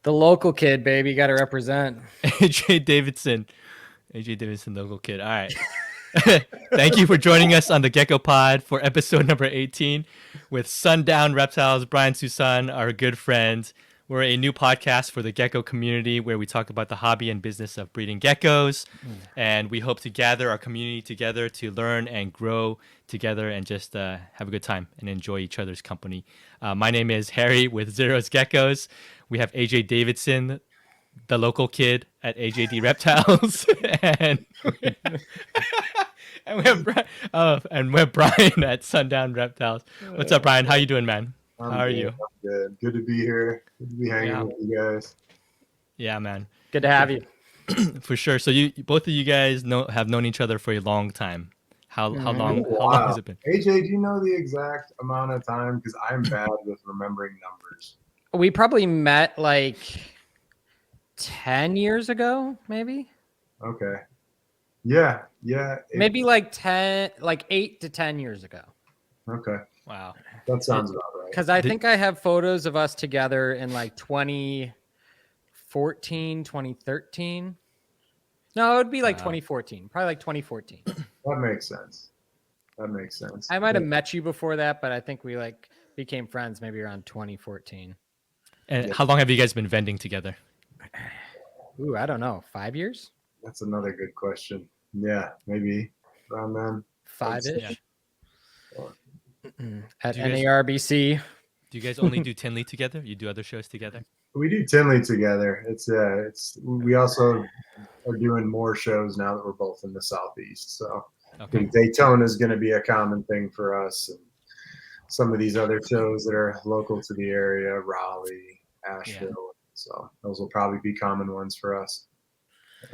The local kid, baby, got to represent. AJ Davidson, local kid. All right. Thank you for joining us on the Gecko Pod for episode number 18 with Sundown Reptiles, Bryan Suson, our good friend. We're a new podcast for the gecko community where we talk about the hobby and business of breeding geckos. And we hope to gather our community together to learn and grow together and just have a good time and enjoy each other's company. My name is Harry with Zero's Geckos. We have AJ Davidson, the local kid at AJD Reptiles. and we have Bryan at Sundown Reptiles. What's up, Bryan? How you doing, man? How are you? I'm good. Good to be here. Good to be hanging with you guys. Yeah, man. Good to have you. For sure. So you both of you guys have known each other for a long time. How long has it been? AJ, do you know the exact amount of time? Because I'm bad with remembering numbers. We probably met like 10 years ago, maybe. Okay. Yeah. Maybe like 8 to 10 years ago. Okay. Wow. That sounds about right. Because I think I have photos of us together in like 2014, 2013. No, it would be like 2014. Probably like 2014. That makes sense. I might have met you before that, but I think we like became friends maybe around 2014. And how long have you guys been vending together? Ooh, I don't know. 5 years? That's another good question. Yeah, maybe around then. 5-ish. Yeah. At NARBC. Do you guys only do Tinley together? You do other shows together? We do Tinley together. We also are doing more shows now that we're both in the Southeast. So I think Daytona is going to be a common thing for us. And some of these other shows that are local to the area, Raleigh, Asheville. Yeah. So those will probably be common ones for us.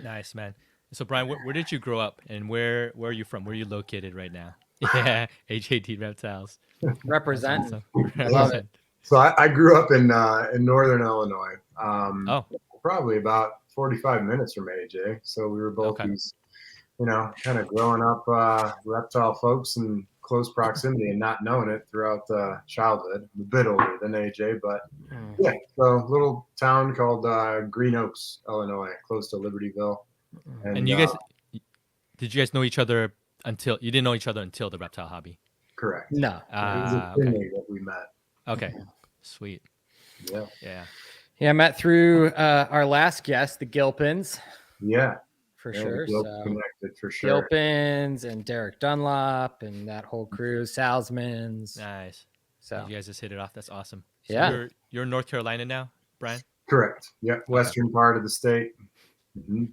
Nice, man. So Bryan, where did you grow up and where are you from? Where are you located right now? Yeah, AJD Reptiles. Represent. Love it. So I grew up in northern Illinois. Probably about 45 minutes from AJ. So we were both these, kind of growing up reptile folks in close proximity and not knowing it throughout childhood. I'm a bit older than AJ, but yeah. So a little town called Green Oaks, Illinois, close to Libertyville. And you guys, did you guys know each other you didn't know each other until the reptile hobby? Correct. No. It was a Tinley that we met. Okay. Sweet. Yeah. I met through our last guest, the Gilpins. Yeah. For sure. Connected for sure. Gilpins and Derek Dunlop and that whole crew, Salzman's. Nice. So you guys just hit it off. That's awesome. So yeah. You're in North Carolina now, Bryan? Correct. Yeah. Western part of the state. Mm-hmm.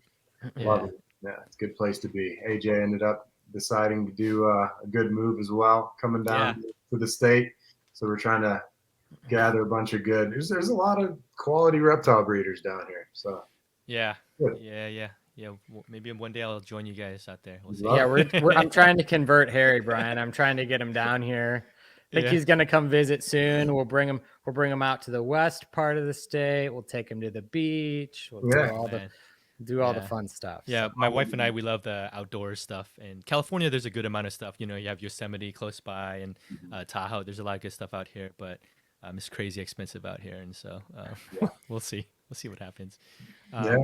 Yeah. Love it. Yeah, it's a good place to be. AJ ended up deciding to do a good move as well, coming down to the state. So we're trying to gather a bunch of good. There's a lot of quality reptile breeders down here. So yeah. Good. Yeah. Well, maybe one day I'll join you guys out there. We'll see. Yeah, I'm trying to convert Harry, Bryan. I'm trying to get him down here. I think he's gonna come visit soon. We'll bring him out to the west part of the state. We'll take him to the beach. We'll do all the fun stuff. Yeah, my wife and I, we love the outdoors stuff. In California, there's a good amount of stuff. You have Yosemite close by and Tahoe. There's a lot of good stuff out here, but it's crazy expensive out here. And so we'll see. We'll see what happens. Yeah.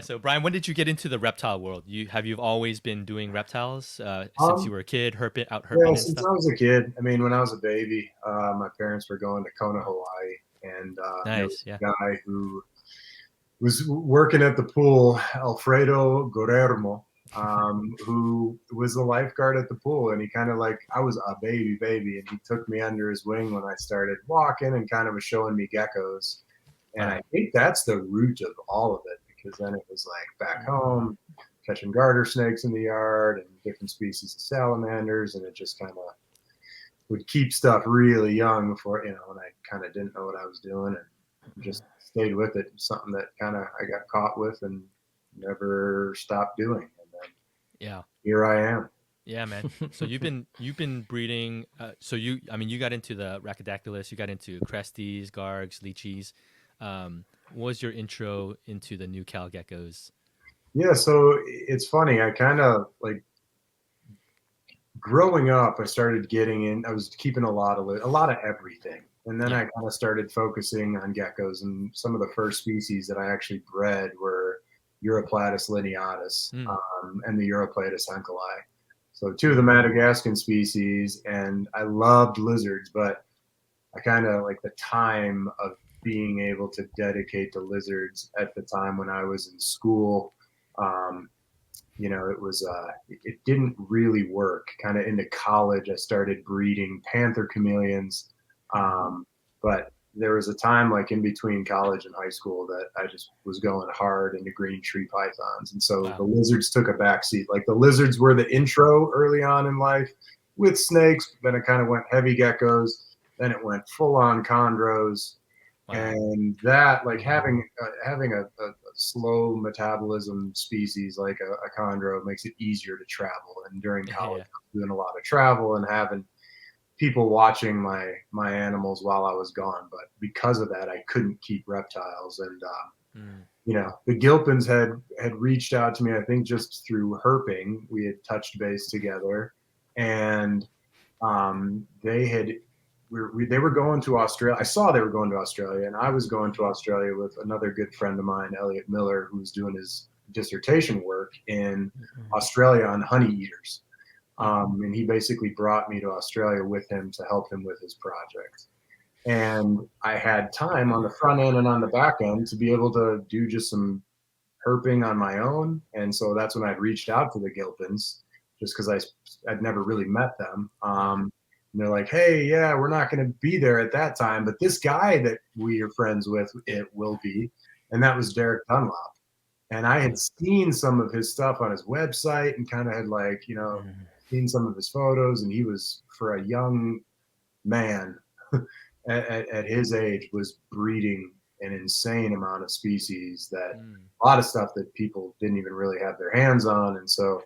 So Bryan, when did you get into the reptile world? You've always been doing reptiles since you were a kid, herping and since stuff? I was a kid. I mean, when I was a baby, my parents were going to Kona, Hawaii, and there was a guy who was working at the pool, Alfredo Guillermo, who was the lifeguard at the pool, and he kind of I was a baby, and he took me under his wing when I started walking and kind of was showing me geckos, and I think that's the root of all of it. Because then it was back home, catching garter snakes in the yard and different species of salamanders, and it just kind of would keep stuff really young before, when I kind of didn't know what I was doing and just stayed with it. Something that kind of I got caught with and never stopped doing. And then here I am. Yeah, man. So you've been breeding. So you got into the Rhacodactylus, you got into Cresties, Gargs, Leachies. What was your intro into the new Cal geckos? Yeah, so it's funny. I kind of growing up. I started getting in. I was keeping a lot of everything, And then I kind of started focusing on geckos, and some of the first species that I actually bred were Uroplatus lineatus and the Uroplatus ankylai. So 2 of the Madagascan species, and I loved lizards, but I kind of like the time of being able to dedicate to lizards at the time when I was in school. You know, it didn't really work. Kind of into college, I started breeding panther chameleons. But there was a time like in between college and high school that I just was going hard into green tree pythons. And so the lizards took a backseat. Like the lizards were the intro early on in life with snakes. Then it kind of went heavy geckos. Then it went full on chondros. And that, like having a slow metabolism species like a chondro makes it easier to travel. And during college, I was doing a lot of travel and having people watching my animals while I was gone. But because of that, I couldn't keep reptiles. And you know, the Gilpins had reached out to me, I think just through herping. We had touched base together, and they were going to Australia. I saw they were going to Australia, and I was going to Australia with another good friend of mine, Elliot Miller, who's doing his dissertation work in Australia on honey eaters. And he basically brought me to Australia with him to help him with his project. And I had time on the front end and on the back end to be able to do just some herping on my own. And so that's when I'd reached out to the Gilpins, just because I'd never really met them. And they're like, hey, yeah, we're not going to be there at that time, but this guy that we are friends with, it will be. And that was Derek Dunlop. And I had seen some of his stuff on his website and kind of had like, you know, seen some of his photos, and he was, for a young man at his age, was breeding an insane amount of species that a lot of stuff that people didn't even really have their hands on. And so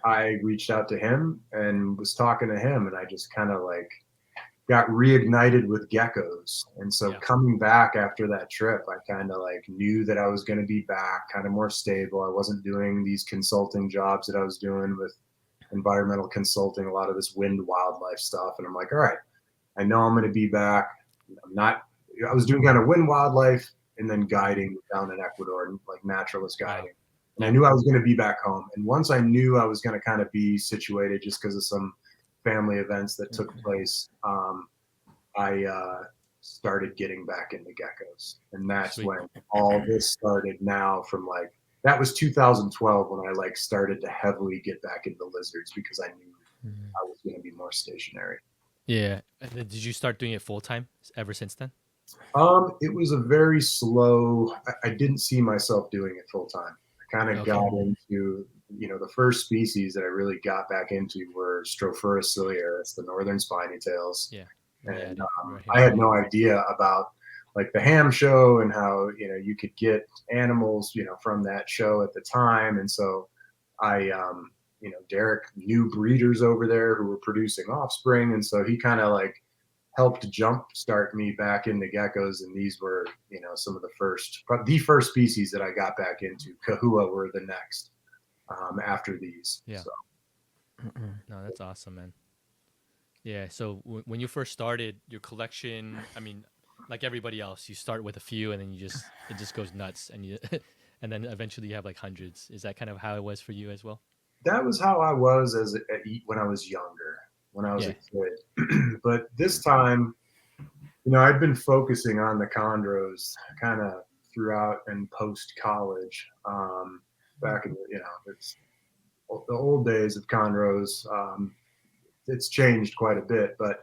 I reached out to him and was talking to him, and I just kind of like got reignited with geckos. And so coming back after that trip, I kind of like knew that I was going to be back kind of more stable. I wasn't doing these consulting jobs that I was doing with environmental consulting, a lot of this wind wildlife stuff. And I'm like, all right, I know I'm going to be back. I was doing kind of wind wildlife and then guiding down in Ecuador and like naturalist guiding. And I knew I was going to be back home. And once I knew I was going to kind of be situated just because of some family events that took place, I started getting back into geckos. And that's when all this started now from like, that was 2012 when I like started to heavily get back into lizards because I knew I was going to be more stationary. Yeah. And then did you start doing it full time ever since then? It was a very slow, I didn't see myself doing it full time. I kind of got into, you know, the first species that I really got back into were Strophurus ciliaris, the northern spiny tails. Yeah. And I had no idea about like the ham show and how, you know, you could get animals, you know, from that show at the time. And so I, you know, Derek knew breeders over there who were producing offspring. And so he kind of like helped jumpstart me back into geckos. And these were, you know, some of the first species that I got back into. Chahoua were the next after these. Yeah. So. No, that's awesome, man. Yeah. So when you first started your collection, I mean, like everybody else, you start with a few and then it just goes nuts, and and then eventually you have like hundreds. Is that kind of how it was for you as well? That was how I was when I was younger, when I was a kid. But this time, you know, I'd been focusing on the chondros kind of throughout and post college. Back in the, you know, it's the old days of chondros. It's changed quite a bit, but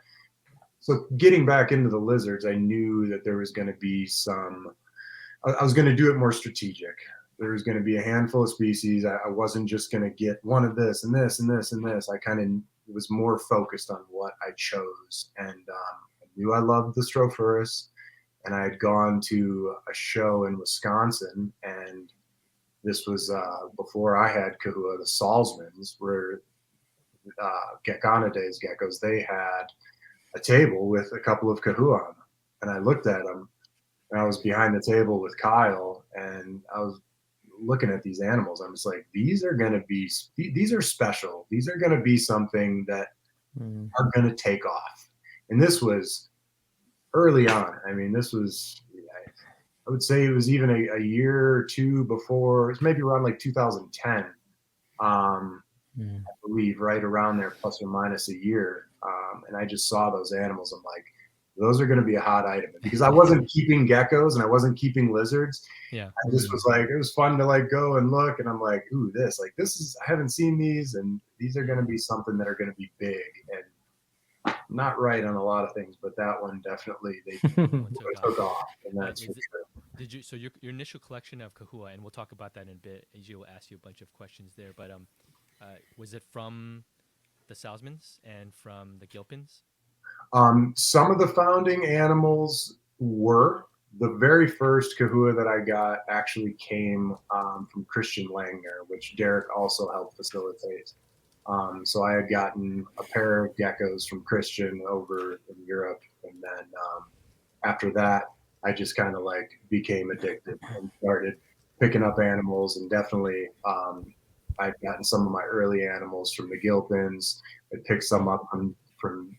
so getting back into the lizards, I knew that there was going to be I was going to do it more strategic. There was going to be a handful of species. I wasn't just going to get one of this and this and this and this. I kind of was more focused on what I chose. And I knew I loved the Strophurus, and I had gone to a show in Wisconsin, and this was before I had Chahoua. The Salzmans were Geckonidaes geckos. They had a table with a couple of Chahoua on them. And I looked at them, and I was behind the table with Kyle, and I was looking at these animals. I'm just like, these are special. These are going to be something that are going to take off. And this was early on. I mean, this was, I would say it was even a year or two before. It's maybe around like 2010. I believe right around there, plus or minus a year. And I just saw those animals. I'm like, those are going to be a hot item, because I wasn't keeping geckos and I wasn't keeping lizards. Yeah. I just was like, it was fun to like go and look, and I'm like, ooh, this is, I haven't seen these, and these are going to be something that are going to be big, and not right on a lot of things, but that one definitely they took off, and that's for sure. So your initial collection of Chahoua, and we'll talk about that in a bit. AJ will ask you a bunch of questions there, but was it from the Salzmans and from the Gilpins? Some of the founding animals were. The very first Chahoua that I got actually came from Christian Langner, which Derek also helped facilitate. So I had gotten a pair of geckos from Christian over in Europe, and then after that, I just kind of like became addicted and started picking up animals, and definitely I'd gotten some of my early animals from the Gilpins. I picked some up from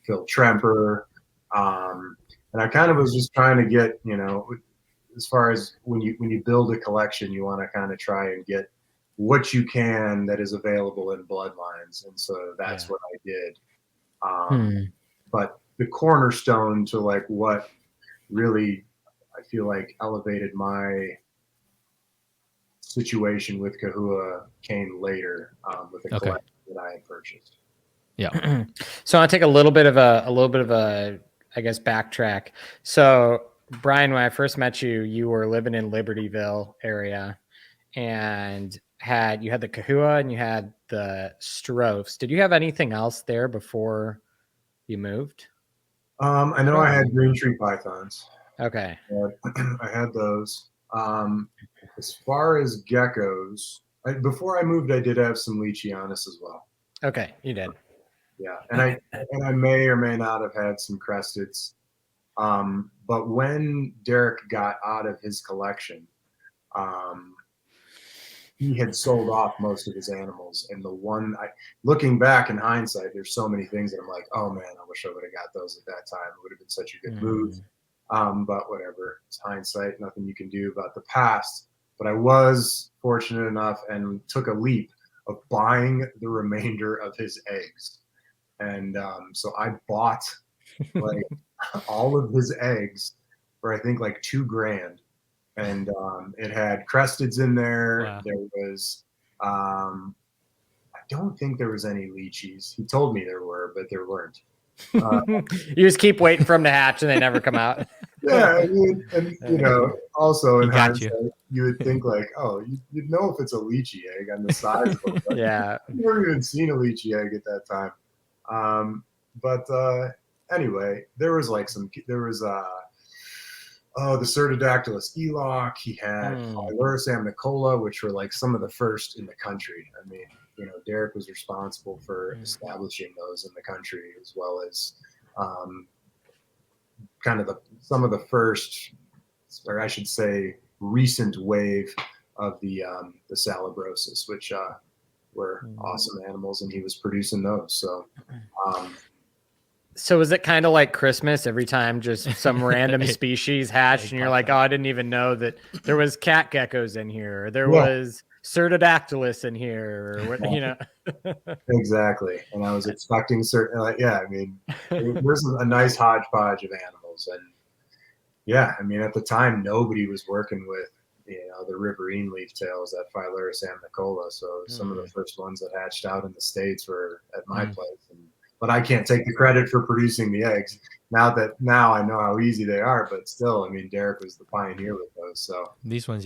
Phil Tremper. And I kind of was just trying to get, as far as when you build a collection, you want to kind of try and get what you can that is available in bloodlines. And so that's what I did. But the cornerstone to like what really I feel like elevated my situation with Chahoua came later with a collection that I had purchased. Yeah. So I'll take a little bit of a, I guess, backtrack. So Bryan, when I first met you, you were living in Libertyville area, and you had the Chahoua and you had the Strophs. Did you have anything else there before you moved? I know I had green tree pythons. Okay. I had those. As far as geckos, before I moved, I did have some Leachianis as well. Okay, you did. Yeah, and I may or may not have had some Cresteds. But when Derek got out of his collection, he had sold off most of his animals. And looking back in hindsight, there's so many things that I'm like, oh man, I wish I would have got those at that time. It would have been such a good move. But whatever, it's hindsight, nothing you can do about the past. But I was fortunate enough and took a leap of buying the remainder of his eggs. And so I bought like all of his eggs for I think like $2,000, and it had Cresteds in there. Wow. There was I don't think there was any Leachies. He told me there were, but there weren't. You just keep waiting for them to hatch and they never come out. Yeah, I mean, and also in hindsight, you would think like, oh, you'd know if it's a Leachie egg on the size of it. But yeah, I've never even seen a Leachie egg at that time. But anyway, there was the Cerdodactylus Eloch. He had Phylurus amnicola, which were like some of the first in the country. I mean, Derek was responsible for establishing those in the country, as well as kind of some of the first, or I should say, recent wave of the Salabrosis, which were awesome animals, and he was producing those. So is it kind of like Christmas every time just some random species hatched and you're like, oh, I didn't even know that there was cat geckos in here, or there was Cerdodactylus in here, or Exactly. And I was expecting certain, there's a nice hodgepodge of animals. And yeah, I mean, at the time, nobody was working with, the riverine leaftails, that Phylurus amnicola. So some of the first ones that hatched out in the States were at my place. But I can't take the credit for producing the eggs. Now I know how easy they are, but still, I mean, Derek was the pioneer with those. So these ones,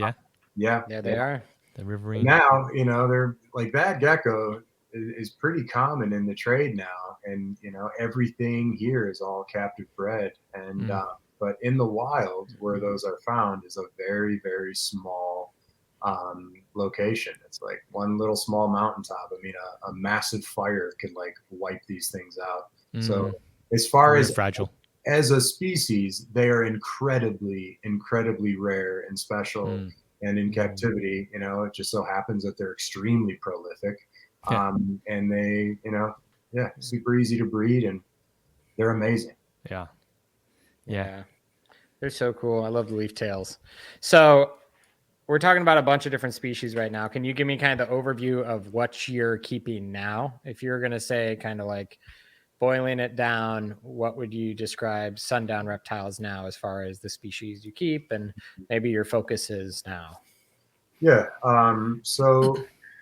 yeah, they are. The riverine. Now, they're like, that gecko is pretty common in the trade now, and everything here is all captive bred. And but in the wild, where those are found, is a very, very small location. It's like one little small mountaintop. I mean, a massive fire could like wipe these things out. So as far as fragile as a species, they are incredibly, incredibly rare and special. And in captivity, it just so happens that they're extremely prolific, and they, super easy to breed, and they're amazing. Yeah. They're so cool. I love the leaf tails. So we're talking about a bunch of different species right now. Can you give me kind of the overview of what you're keeping now? If you're going to say kind of like boiling it down, what would you describe Sundown Reptiles now as far as the species you keep and maybe your focus is now? Yeah. So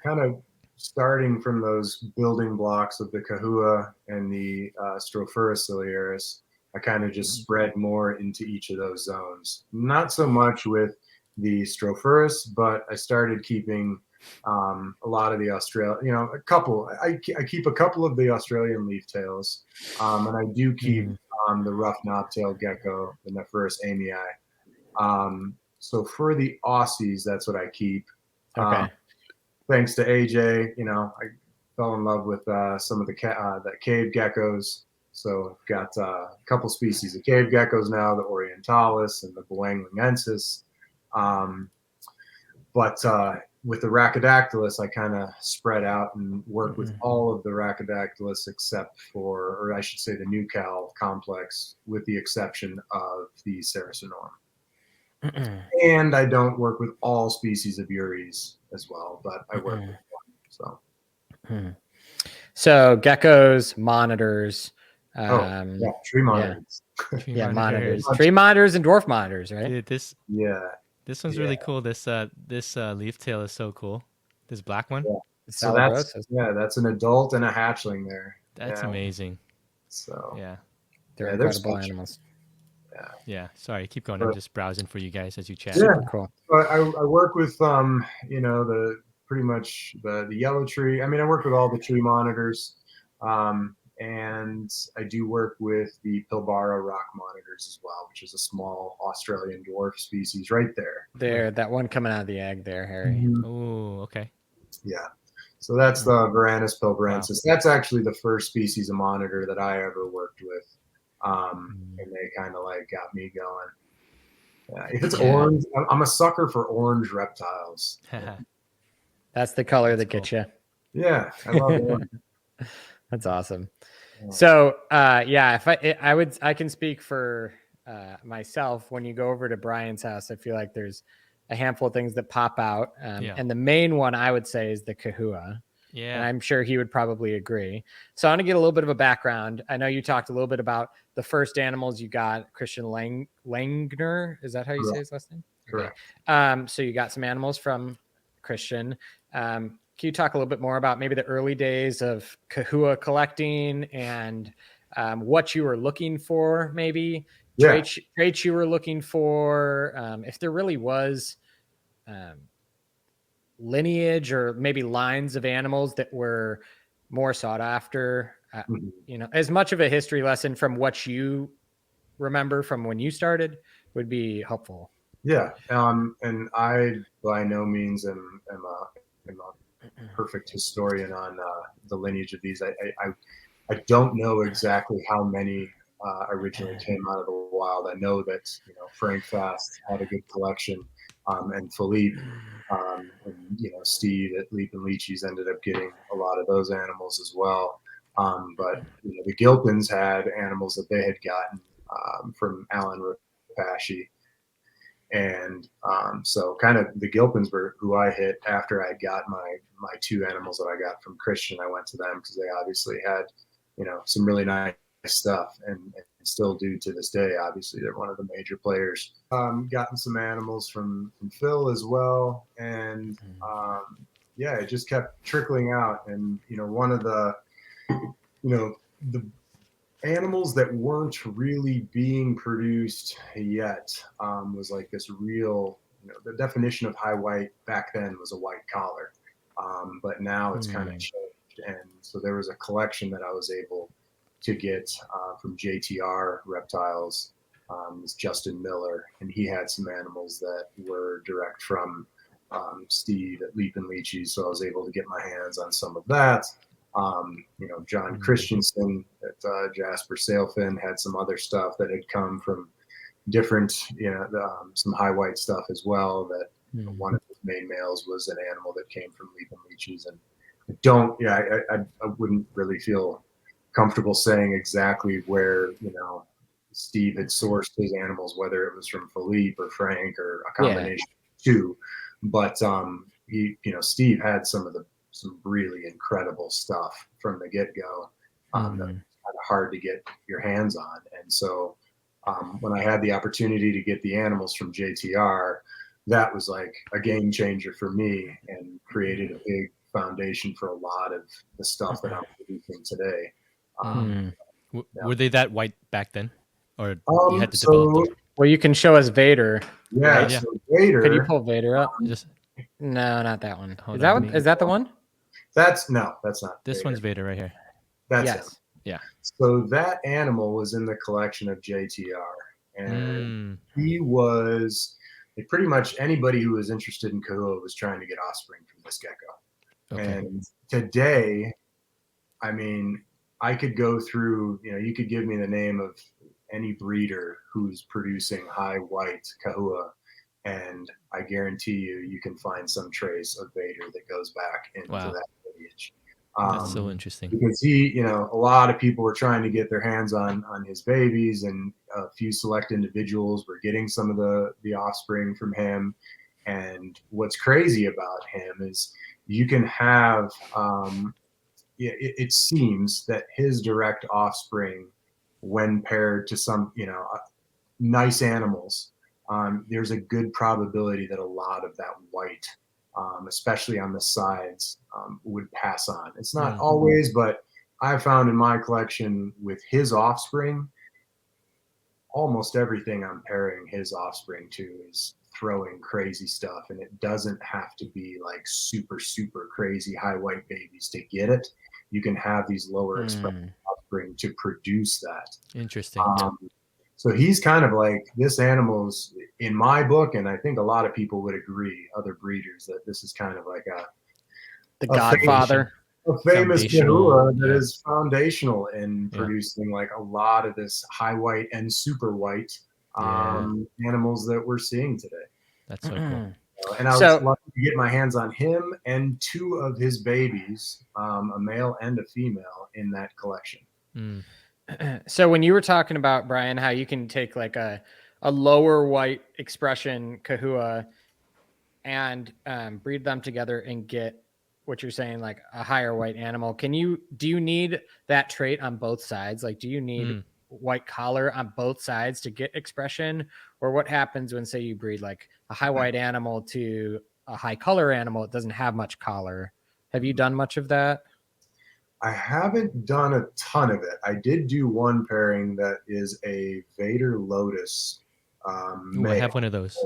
kind of starting from those building blocks of the Chahoua and the Strophurus ciliaris, I kind of just spread more into each of those zones. Not so much with the Strophurus, but I started keeping a lot of the a couple. I keep a couple of the Australian leaf tails, and I do keep the rough knobtail gecko, the Nephurus amii. So for the Aussies, that's what I keep. Okay. Thanks to AJ, I fell in love with some of the cave geckos. So I've got a couple species of cave geckos now, the Orientalis and the Boanglingensis. But with the Rhacodactylus, I kind of spread out and work with all of the Rhacodactylus except for, or I should say the Nucal complex, with the exception of the Saracenorum. And I don't work with all species of Uries as well, but I work with one. So geckos, monitors. Tree monitors. Monitors. Tree monitors and dwarf monitors, right? Dude, this one's really cool. This leaf tail is so cool. This black one. Yeah. So that's an adult and a hatchling there. That's amazing. So they're incredible animals. Yeah. Sorry, keep going. I'm just browsing for you guys as you chat. Super cool. I work with the pretty much the yellow tree. I mean, I work with all the tree monitors, and I do work with the Pilbara rock monitors as well, which is a small Australian dwarf species right there. There, that one coming out of the egg there, Harry. Oh, okay. Yeah. So that's the Varanus pilbarensis. Wow. That's actually the first species of monitor that I ever worked with. And they kind of like got me going. If it's orange, I'm a sucker for orange reptiles. That's the color that gets you. Yeah, I love it. That's awesome. So, if I can speak for myself. When you go over to Bryan's house, I feel like there's a handful of things that pop out, and the main one I would say is the Chahoua. Yeah, and I'm sure he would probably agree. So I want to get a little bit of a background. I know you talked a little bit about the first animals you got, Christian Langner. Is that how you say his last name? Correct. Okay. So you got some animals from Christian. Can you talk a little bit more about maybe the early days of Chahoua collecting and what you were looking for, maybe traits you were looking for, if there really was lineage or maybe lines of animals that were more sought after, as much of a history lesson from what you remember from when you started would be helpful. Yeah. And I by no means am a perfect historian on the lineage of these. I don't know exactly how many originally came out of the wild. I know that Frank Fast had a good collection, and Philippe and Steve at Leap and Leachies ended up getting a lot of those animals as well. But the Gilpins had animals that they had gotten from Alan Rapashi. And so kind of the Gilpins were who I hit after I got my two animals that I got from Christian. I went to them because they obviously had, some really nice stuff and still do to this day. Obviously, they're one of the major players. Gotten some animals from Phil as well. And it just kept trickling out. And, one of the animals that weren't really being produced yet was like this real, the definition of high white back then was a white collar, but now it's kind of changed. And so there was a collection that I was able to get from JTR Reptiles, was Justin Miller, and he had some animals that were direct from Steve at Leap and Leachies, so I was able to get my hands on some of that. John Christensen at Jasper Sailfin had some other stuff that had come from different, some high white stuff as well. That one of his main males was an animal that came from Leap and Leachies, and I wouldn't really feel comfortable saying exactly where Steve had sourced his animals, whether it was from Philippe or Frank or a combination of two. But Steve had some really incredible stuff from the get-go that was kind of hard to get your hands on. And so when I had the opportunity to get the animals from JTR, that was like a game changer for me and created a big foundation for a lot of the stuff that I'm producing today. Were they that white back then, or you had to develop them? Well, you can show us Vader. Yeah, right? so Vader. Could you pull Vader up? Just No, not that one. Hold Is that on. one? Is that the one? That's not. This one's Vader right here. That's Yes. him. Yeah. So that animal was in the collection of JTR, and he was pretty much anybody who was interested in Chahoua was trying to get offspring from this gecko. Okay. And today, I mean, I could go through, you could give me the name of any breeder who's producing high white Chahoua, and I guarantee you can find some trace of Vader that goes back into that lineage. That's so interesting. Because he, a lot of people were trying to get their hands on his babies, and a few select individuals were getting some of the offspring from him. And what's crazy about him is you can have, it seems that his direct offspring, when paired to some, nice animals, there's a good probability that a lot of that white, especially on the sides, would pass on. It's not always, but I found in my collection with his offspring, almost everything I'm pairing his offspring to is throwing crazy stuff, and it doesn't have to be like super, super crazy high white babies to get it. You can have these lower expressed offspring to produce that. Interesting. So he's kind of like, this animal's, in my book, and I think a lot of people would agree, other breeders, that this is kind of like the godfather, a famous Chahoua that is foundational in producing like a lot of this high white and super white animals that we're seeing today. That's so cool. And I was lucky to get my hands on him and two of his babies, a male and a female, in that collection. So when you were talking about, Bryan, how you can take like a lower white expression Chahoua and breed them together and get what you're saying, like a higher white animal, do you need that trait on both sides? Like, do you need white collar on both sides to get expression? Or what happens when, say, you breed like a high white animal to a high color animal? It doesn't have much collar. Have you done much of that? I haven't done a ton of it. I did do one pairing that is a Vader Lotus. I have one of those.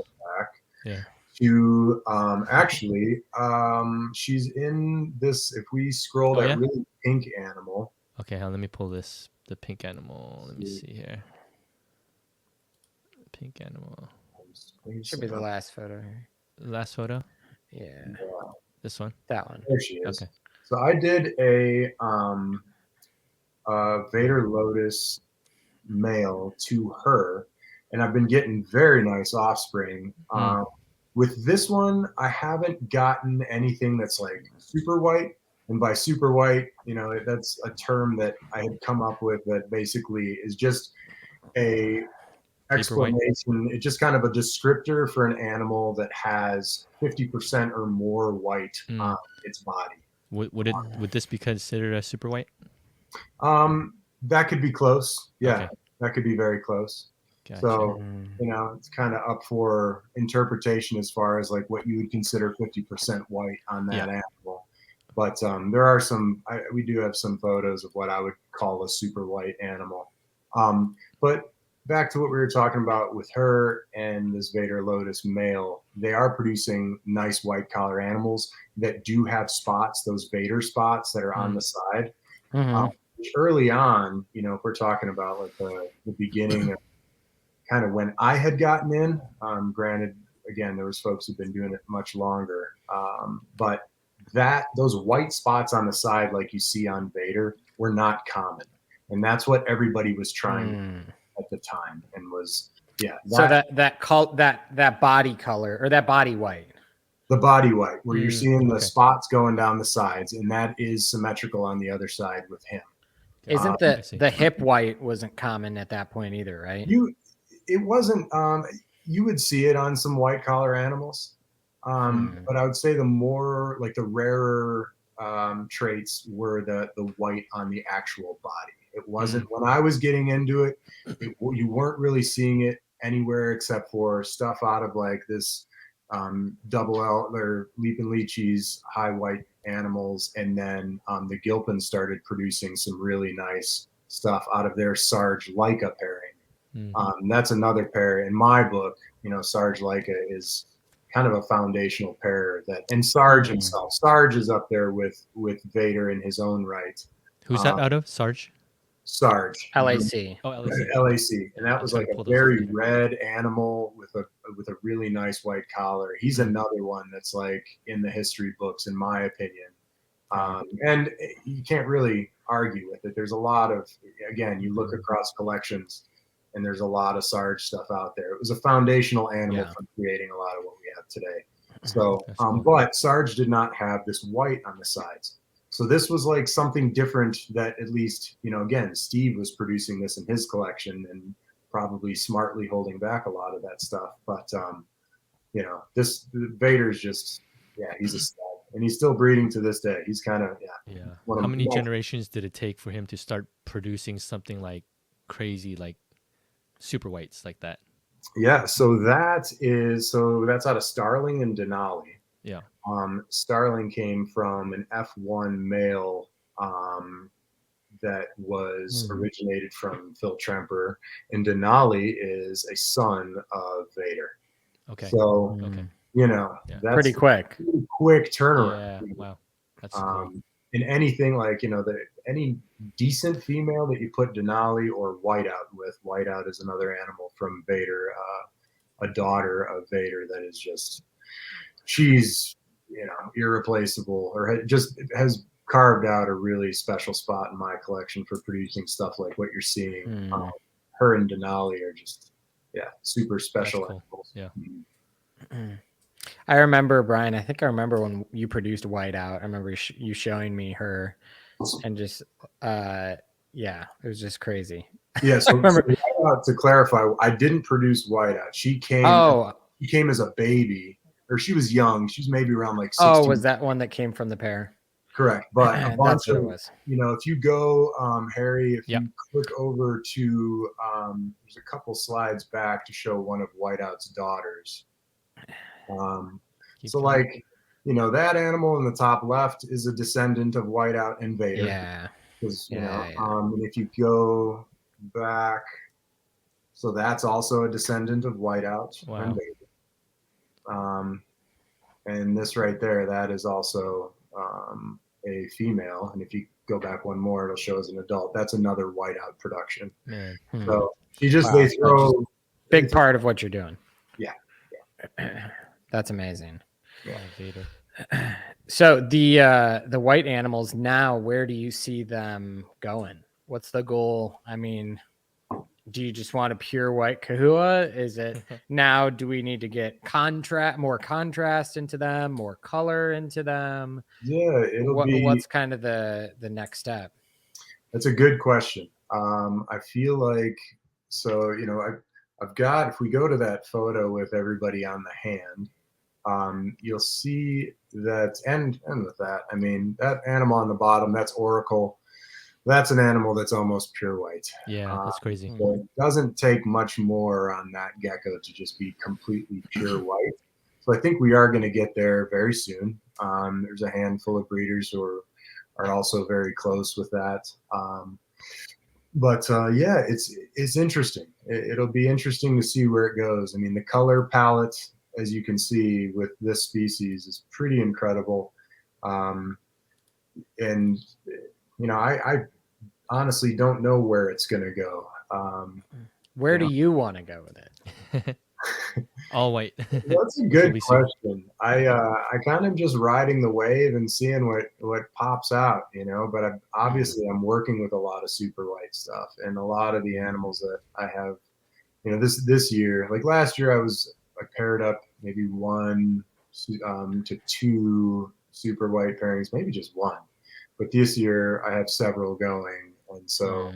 Yeah. She's in this. If we scroll that really pink animal. Okay, let me pull the pink animal. Let me see here. Pink animal. Should be the last photo here. Last photo? Yeah. This one? That one. There she is. Okay. So I did a Vader Lotus male to her, and I've been getting very nice offspring. With this one, I haven't gotten anything that's like super white. And by super white, that's a term that I had come up with that basically is just a explanation. It's just kind of a descriptor for an animal that has 50% or more white on its body. Would this be considered a super white? That could be close. Yeah, okay. That could be very close. Gotcha. So, it's kind of up for interpretation as far as like what you would consider 50% white on that animal. But there are we do have some photos of what I would call a super white animal. But back to what we were talking about with her and this Vader Lotus male, they are producing nice white collar animals that do have spots, those Vader spots that are on the side. Early on, if we're talking about like the beginning of kind of when I had gotten in, granted, again, there was folks who've been doing it much longer, but those white spots on the side, like you see on Vader, were not common. And that's what everybody was trying at the time, and was so that body color, or that body white, the body white, where you're seeing the spots going down the sides, and that is symmetrical on the other side with him. Isn't the hip white wasn't common at that point either, right? It wasn't. You would see it on some white collar animals, but I would say the more like the rarer traits were the white on the actual body. It wasn't when I was getting into it. You weren't really seeing it anywhere except for stuff out of like this double L or leaping Leachies, high white animals, and then the Gilpins started producing some really nice stuff out of their Sarge Leica pairing. That's another pair in my book. Sarge Leica is kind of a foundational pair and Sarge himself. Sarge is up there with Vader in his own right. Who's that out of? Sarge? Sarge. LAC. Oh, LAC. LAC. And that was like a very red animal with a really nice white collar. He's another one that's like in the history books, in my opinion. And you can't really argue with it. There's a lot of, again, you look across collections and there's a lot of Sarge stuff out there. It was a foundational animal for creating a lot of what we have today. So, but Sarge did not have this white on the sides. So this was like something different that at least, again, Steve was producing this in his collection and probably smartly holding back a lot of that stuff. But, this Vader's just, he's a stud. And he's still breeding to this day. He's kind of, How many generations did it take for him to start producing something like crazy, like super whites like that? Yeah, so that's out of Starling and Denali. Yeah. Starling came from an F1 male that was originated from Phil Tremper, and Denali is a son of Vader. Okay. So, that's pretty quick. Pretty quick turnaround. Yeah, wow. That's cool. And anything like, any decent female that you put Denali or Whiteout with, Whiteout is another animal from Vader, a daughter of Vader that is just, she's, irreplaceable, or just has carved out a really special spot in my collection for producing stuff like what you're seeing. Her and Denali are just, super special animals. Yeah. I remember, Brian, I think I remember when you produced Whiteout. I remember you showing me her and just, it was just crazy. Yeah, so to clarify, I didn't produce Whiteout. She came as a baby, or she was young. She was maybe around like 16. Oh, was that one that came from the pair? Correct. But a bunch that's what it was. If you go, Harry, if you click over to, there's a couple slides back to show one of Whiteout's daughters. That animal in the top left is a descendant of Whiteout and Vader. Yeah. And if you go back, so that's also a descendant of Whiteout and Vader. And this right there, that is also a female. And if you go back one more, it'll show as an adult. That's another Whiteout production. Man. So they throw big part of what you're doing. Yeah. That's amazing. Yeah. Vader. So the white animals now, where do you see them going? What's the goal? I mean, do you just want a pure white Chahoua? Is it now? Do we need to get more contrast into them, more color into them? Yeah, what's kind of the next step? That's a good question. I feel like I've got, if we go to that photo with everybody on the hand, you'll see that, and with that, I mean, that animal on the bottom, that's Oracle. That's an animal that's almost pure white. Yeah, that's crazy. So it doesn't take much more on that gecko to just be completely pure white. So I think we are going to get there very soon. There's a handful of breeders who are also very close with that. It's interesting. It'll be interesting to see where it goes. I mean, the color palette, as you can see with this species, is pretty incredible. I honestly don't know where it's going to go. Where do you want to go with it? All white. That's a good question. I kind of just riding the wave and seeing what pops out, but obviously I'm working with a lot of super white stuff, and a lot of the animals that I have, this year, like last year I paired up maybe 1 to 2 super white pairings, maybe just 1. But this year I have several going, And so,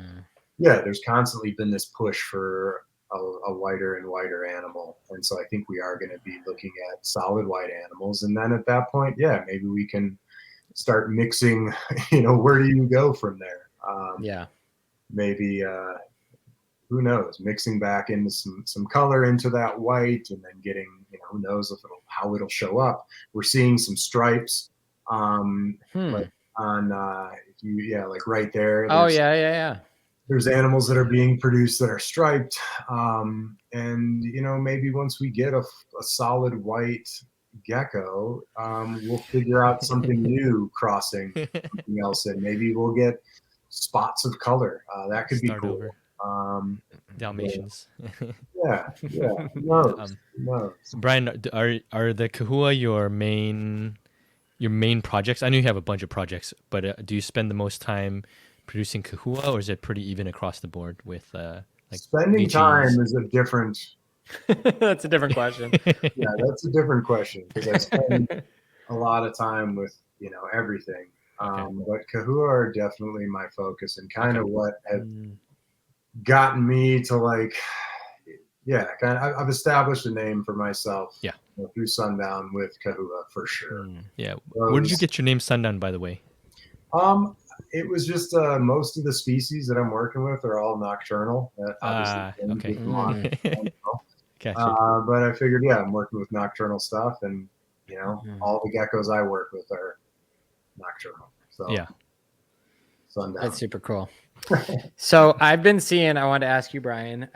yeah, there's constantly been this push for a whiter and whiter animal. And so I think we are going to be looking at solid white animals. And then at that point, yeah, maybe we can start mixing, where do you go from there? Maybe, who knows, mixing back into some color into that white, and then getting, who knows how it'll show up. We're seeing some stripes, like on, like right there. Oh, yeah. There's animals that are being produced that are striped. And, maybe once we get a solid white gecko, we'll figure out something new crossing something else in. Maybe we'll get spots of color. That could be cool. Dalmatians. Yeah. No. Bryan, are the Chahoua your main projects? I know you have a bunch of projects, but do you spend the most time producing Chahoua, or is it pretty even across the board with spending Leachies? Time is a different that's a different question. Yeah, that's a different question, because I spend a lot of time with everything. But Chahoua are definitely my focus, and kind of what have gotten me to I've established a name for myself through Sundown with Chahoua for sure. Where did you get your name Sundown, by the way? It was just most of the species that I'm working with are all nocturnal. But I figured, I'm working with nocturnal stuff, and all the geckos I work with are nocturnal. So Sundown. That's super cool. So I've been seeing, I wanted to ask you, Bryan,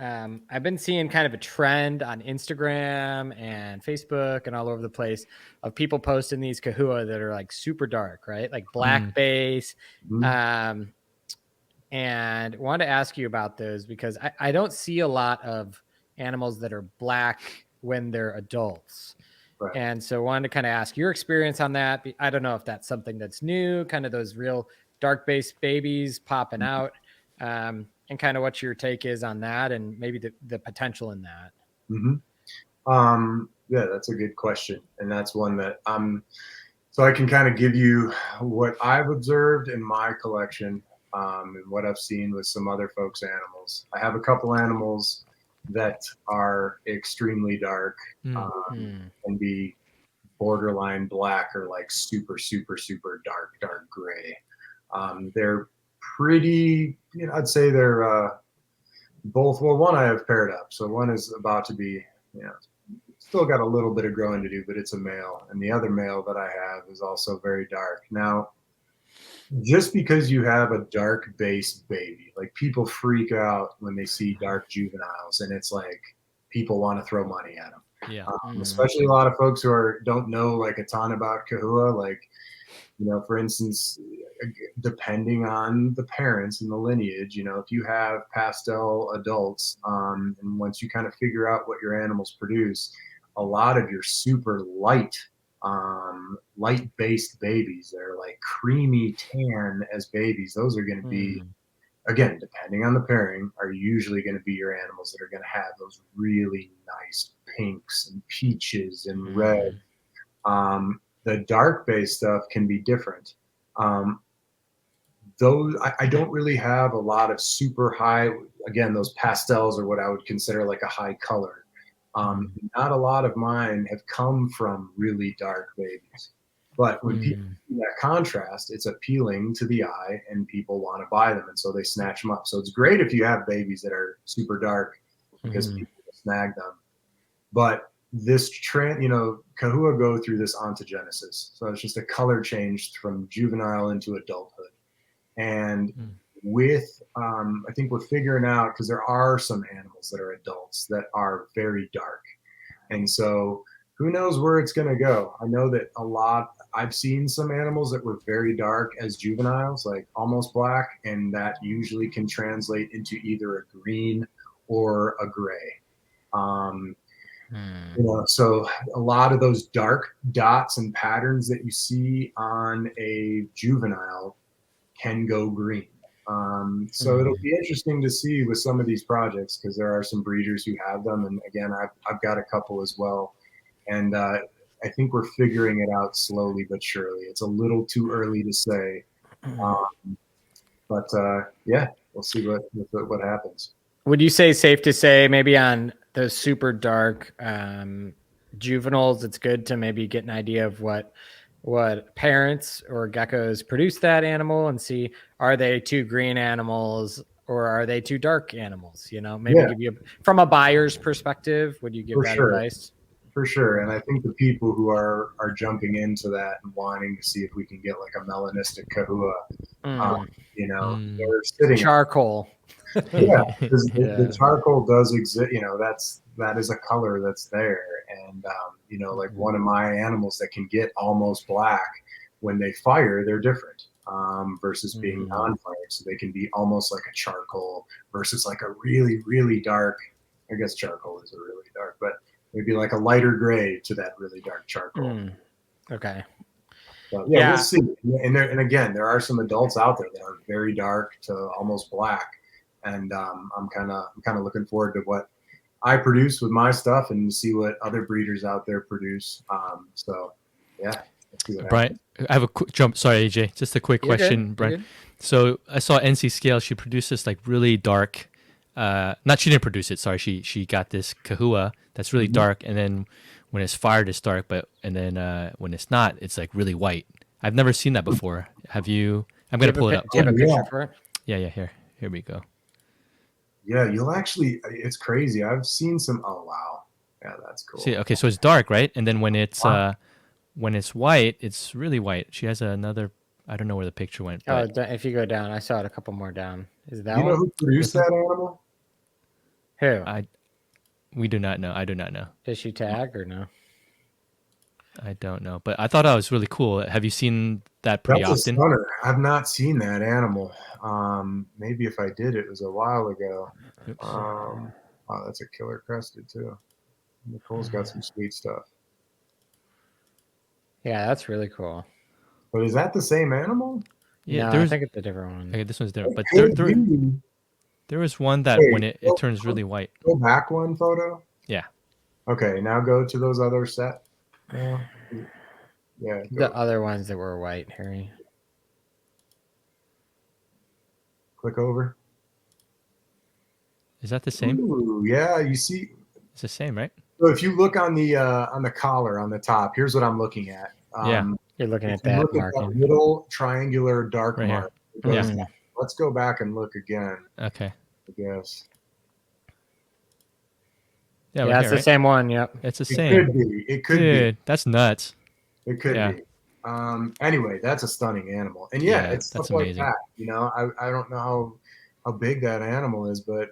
I've been seeing kind of a trend on Instagram and Facebook and all over the place of people posting these Chahoua that are like super dark, right? Like black base. And wanted to ask you about those, because I don't see a lot of animals that are black when they're adults. Right. And so wanted to kind of ask your experience on that. I don't know if that's something that's new, kind of those real dark based babies popping out, and kind of what your take is on that, and maybe the potential in that. Yeah, that's a good question. And that's one that so I can kind of give you what I've observed in my collection, and what I've seen with some other folks' animals. I have a couple animals that are extremely dark, and be borderline black, or like super, super, super dark gray. They're pretty, I'd say they're both, well, one I have paired up. So one is about to be, still got a little bit of growing to do, but it's a male. And the other male that I have is also very dark. Now, just because you have a dark based baby, like people freak out when they see dark juveniles, and it's like people want to throw money at them. Especially a lot of folks who don't know like a ton about Chahoua. Like, for instance, depending on the parents and the lineage, if you have pastel adults, and once you kind of figure out what your animals produce, a lot of your super light based babies, they're like creamy tan as babies, those are going to be, again, depending on the pairing, are usually going to be your animals that are going to have those really nice pinks and peaches and red. The dark based stuff can be different. Those I don't really have a lot of super high, again, those pastels are what I would consider like a high color. Not a lot of mine have come from really dark babies, but when people see that contrast, it's appealing to the eye, and people want to buy them, and so they snatch them up. So it's great if you have babies that are super dark, because people snag them. But this trend, Chahoua go through this ontogenesis, so it's just a color change from juvenile into adulthood. And with I think we're figuring out, because there are some animals that are adults that are very dark, and so who knows where it's going to go. I know that I've seen some animals that were very dark as juveniles, like almost black, and that usually can translate into either a green or a gray. So a lot of those dark dots and patterns that you see on a juvenile can go green. So it'll be interesting to see with some of these projects, because there are some breeders who have them, and again, I've got a couple as well, and I think we're figuring it out slowly but surely. It's a little too early to say, But yeah, we'll see what happens. Would you say safe to say maybe on those super dark juveniles, it's good to maybe get an idea of what parents or geckos produce that animal and see, are they two green animals or are they two dark animals? Maybe give you from a buyer's perspective, would you give that advice? For sure. And I think the people who are jumping into that and wanting to see if we can get like a melanistic Chahoua, they're sitting charcoal. Yeah, because the charcoal does exist. That is a color that's there. And, like one of my animals that can get almost black when they fire, they're different versus being non-fire. So they can be almost like a charcoal versus like a really, really dark. I guess charcoal is a really dark, but maybe like a lighter gray to that really dark charcoal. Okay. So, we'll see. And again, there are some adults out there that are very dark to almost black. And I'm kind of looking forward to what I produce with my stuff and to see what other breeders out there produce. So yeah. Let's see what Brian, happens. I have a quick jump. Sorry, AJ, just a quick question, Brian. So I saw NC Scale. She produced this like really dark. She didn't produce it. Sorry, she got this Chahoua that's really dark, and then when it's fired, it's dark, and then when it's not, it's like really white. I've never seen that before. Have you? I'm gonna pull it up. Do you have a picture for it? Yeah. Here we go. Yeah, you'll actually. It's crazy. I've seen some. Oh wow. Yeah, that's cool. See, okay, so it's dark, right? And then when it's white, it's really white. She has another. I don't know where the picture went. But... Oh, if you go down, I saw it a couple more down. Is that you know who produced that animal? Who? We do not know. I do not know. Is she tag or no? I don't know, but I thought that was really cool. Have you seen that pretty often? That's a stunner. I've not seen that animal. Maybe if I did, it was a while ago. Wow, that's a killer crested too. Nicole's got some sweet stuff. Yeah, that's really cool. But is that the same animal? Yeah, no, I think it's a different one. Okay, this one's different. But there was one that when it turns really white. Go back one photo. Yeah. Okay, now go to those other set. Yeah. The other ones that were white, Harry. Click over. Is that the same? Ooh, yeah, you see. It's the same, right? So if you look on the collar on the top, here's what I'm looking at. You're looking at that marking. That little triangular dark right mark. Yeah. Let's go back and look again. Okay. I guess. Yeah, it's the same one. Yep. It's the same. It could be. That's nuts. It could be. Anyway, that's a stunning animal. And it's stuff amazing. Like that. I don't know how big that animal is, but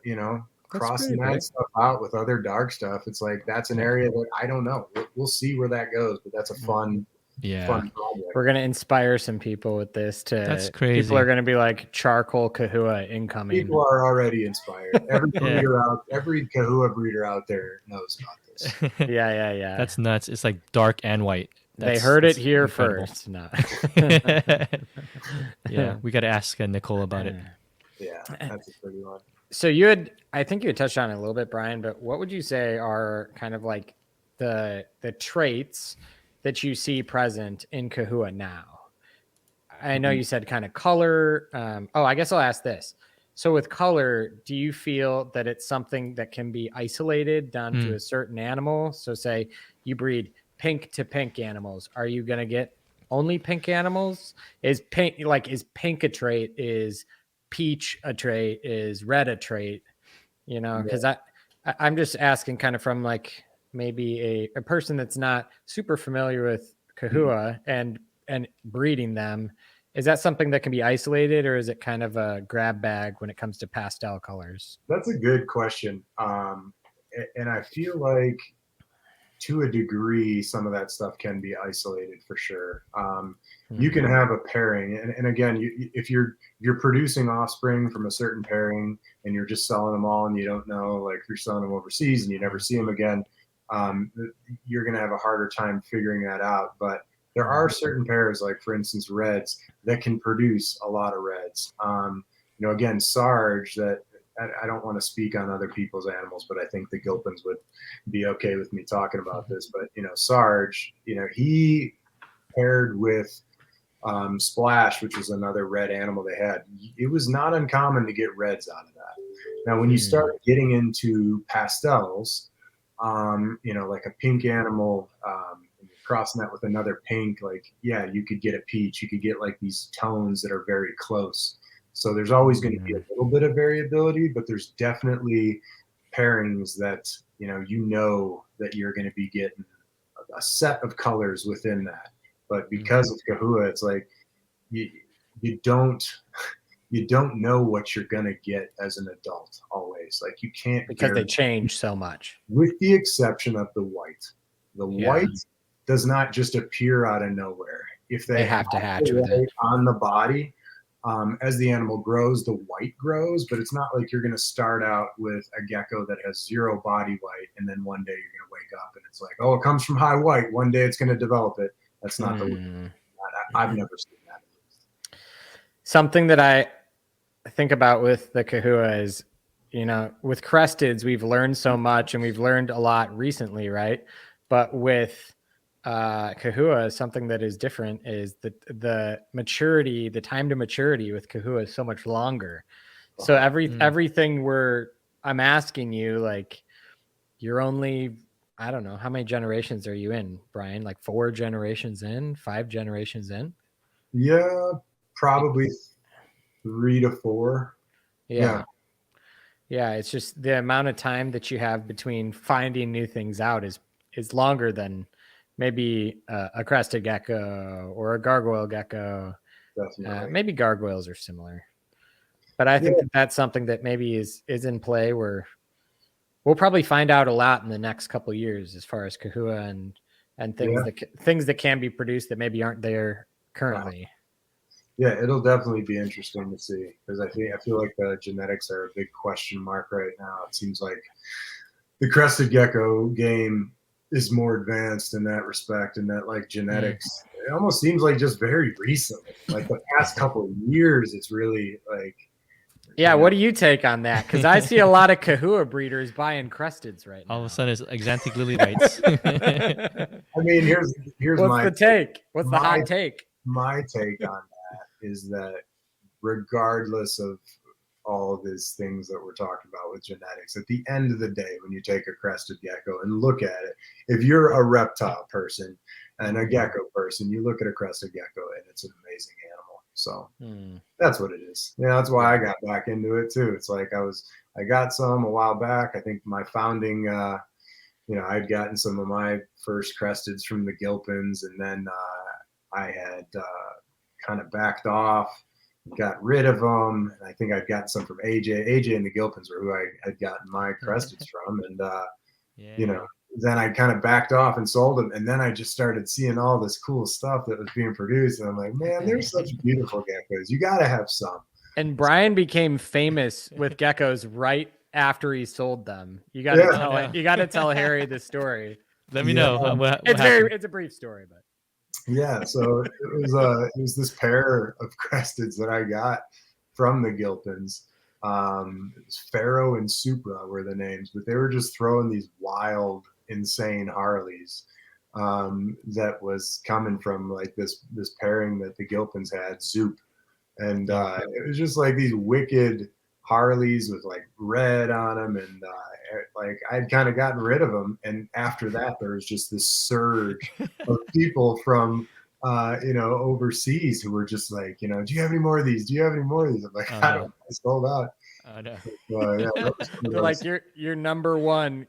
crossing that stuff out with other dark stuff, it's like that's an area that I don't know. We'll see where that goes, but that's a fun project. We're gonna inspire some people with this. That's crazy. People are gonna be like charcoal Chahoua incoming. People are already inspired. Every every Chahoua breeder out there knows about this. Yeah. That's nuts. It's like dark and white. They heard it here first. No. Yeah, we got to ask Nicole about it. Yeah, that's a pretty one. So I think you had touched on it a little bit, Brian, but what would you say are kind of like the traits that you see present in Chahoua now? I know you said kind of color. I guess I'll ask this. So with color, do you feel that it's something that can be isolated down to a certain animal? So say you breed pink to pink animals. Are you going to get only pink animals? Is pink a trait? Is peach a trait? Is red a trait? Because I'm just asking kind of from like maybe a person that's not super familiar with Chahoua and breeding them. Is that something that can be isolated, or is it kind of a grab bag when it comes to pastel colors? That's a good question. And I feel like to a degree, some of that stuff can be isolated for sure. You can have a pairing, and again, if you're producing offspring from a certain pairing, and you're just selling them all, and you don't know, like you're selling them overseas and you never see them again, you're going to have a harder time figuring that out. But there are certain pairs, like for instance, reds that can produce a lot of reds. Again, Sarge, that I don't want to speak on other people's animals, but I think the Gilpins would be okay with me talking about this. But Sarge, he paired with Splash, which was another red animal they had. It was not uncommon to get reds out of that. Now, when you start getting into pastels, like a pink animal, crossing that with another pink, like, yeah, you could get a peach. You could get like these tones that are very close. So there's always going to be a little bit of variability, but there's definitely pairings that, that you're going to be getting a set of colors within that. But because of Chahoua, it's like you don't know what you're gonna get as an adult always. Like you can't, because they change so much. With the exception of the white. The white does not just appear out of nowhere. If they have to hatch with it on the body, as the animal grows, the white grows, but it's not like you're going to start out with a gecko that has 0 body white, and then one day you're going to wake up and it's like, oh, it comes from high white. One day it's going to develop it. That's not the way. I've never seen that. Something that I think about with the Chahoua is, with Cresteds, we've learned so much, and we've learned a lot recently, right? But with Chahoua, something that is different is the maturity, the time to maturity with Chahoua is so much longer. So everything I'm asking you, like, you're only, I don't know, how many generations are you in, Bryan? Like 4 generations in, 5 generations in? Yeah, probably 3 to 4. Yeah. It's just the amount of time that you have between finding new things out is longer than maybe a crested gecko or a gargoyle gecko. Maybe gargoyles are similar, but I think that's something that maybe is in play, where we'll probably find out a lot in the next couple of years as far as Chahoua and things that can be produced that maybe aren't there currently. Yeah, it'll definitely be interesting to see, because I feel like the genetics are a big question mark right now. It seems like the crested gecko game is more advanced in that respect, and that like genetics, it almost seems like just very recently, like the past couple of years, it's really like. Yeah, what do you take on that? Because I see a lot of Chahoua breeders buying Cresteds right now. All of a sudden, it's Exanthic lily whites. I mean, here's what's the take? What's the hot take? My take on that is that regardless of all of these things that we're talking about with genetics, at the end of the day, when you take a crested gecko and look at it, if you're a reptile person and a gecko person, you look at a crested gecko and it's an amazing animal. So that's what it is. Yeah, that's why I got back into it too. It's like I got some a while back. I think my founding, I'd gotten some of my first cresteds from the Gilpins, and then I had kind of backed off, got rid of them. And I think I'd gotten some from AJ and the Gilpins were who I had gotten my cresteds from. And, then I kind of backed off and sold them. And then I just started seeing all this cool stuff that was being produced. And I'm like, man, there's such beautiful geckos. You got to have some. And Bryan became famous with geckos right after he sold them. You got to tell it. You got to tell Harry the story. Let me know. It's a brief story, but. Yeah, so it was this pair of cresteds that I got from the Gilpins. It was Pharaoh and Supra were the names, but they were just throwing these wild, insane Harleys that was coming from like this pairing that the Gilpins had, Zoop, and it was just like these wicked Harleys with like red on them, and like I'd kind of gotten rid of them, and after that there was just this surge of people from overseas who were just like, do you have any more of these? Do you have any more of these? I'm like, I sold out. They're like, you're number one.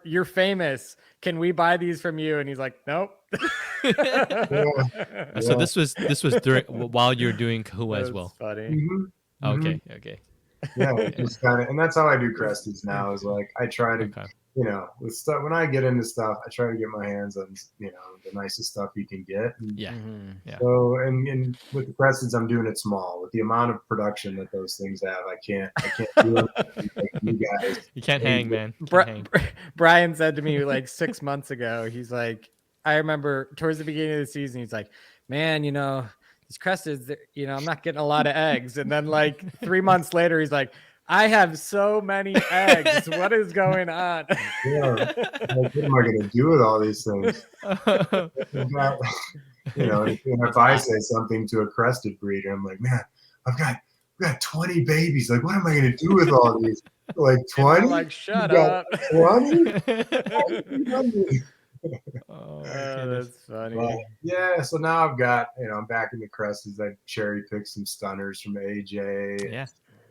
You're famous. Can we buy these from you? And he's like, nope. So this was while you're doing Chahoua as well. Funny. Mm-hmm. Okay. Yeah, just kind of, and that's how I do cresteds now. Is like I try to, with stuff, when I get into stuff, I try to get my hands on, the nicest stuff you can get. And so, and with the cresteds, I'm doing it small. With the amount of production that those things have, I can't do it like you guys. You can't hang, man. Bryan said to me like 6 months ago, he's like, I remember towards the beginning of the season, he's like, man, these cresteds, I'm not getting a lot of eggs. And then like 3 months later, he's like, I have so many eggs. What is going on? Yeah. Like, what am I going to do with all these things? And if I say something to a crested breeder, I'm like, man, I've got 20 babies. Like, what am I going to do with all these? Like 20? Like, shut up. 20? Oh, that's funny. But, yeah, so now I've got, I'm back in the Cresteds. I cherry picked some stunners from AJ. Yeah.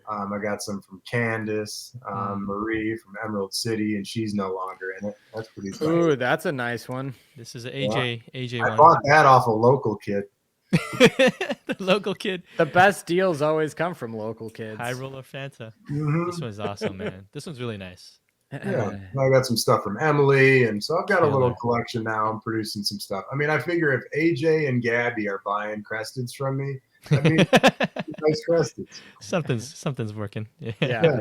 I got some from Candace, Marie from Emerald City, and she's no longer in it. That's pretty nice. Ooh, that's a nice one. This is an AJ I one. bought that off a local kid. The local kid. The best deals always come from local kids. High Roller Fanta. Mm-hmm. This one's awesome, man. This one's really nice. Yeah, I got some stuff from Emily, and so I've got a little collection now. I'm producing some stuff. I mean, I figure if AJ and Gabby are buying Cresteds from me, I mean, nice Cresteds. Something's working. Yeah.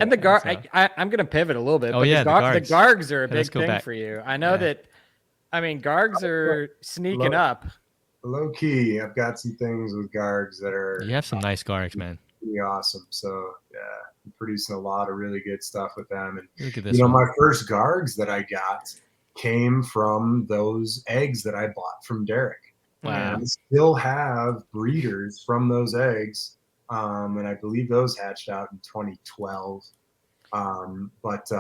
And the I'm going to pivot a little bit. Oh, but yeah, the Gargs are a big thing back. for you. I know that. I mean, Gargs are sneaking up. Low key, I've got some things with Gargs that are. You have some nice Gargs, man. Pretty awesome. So yeah, I'm producing a lot of really good stuff with them. And look at this my first Gargs that I got came from those eggs that I bought from Derek. Wow. And I still have breeders from those eggs. And I believe those hatched out in 2012. But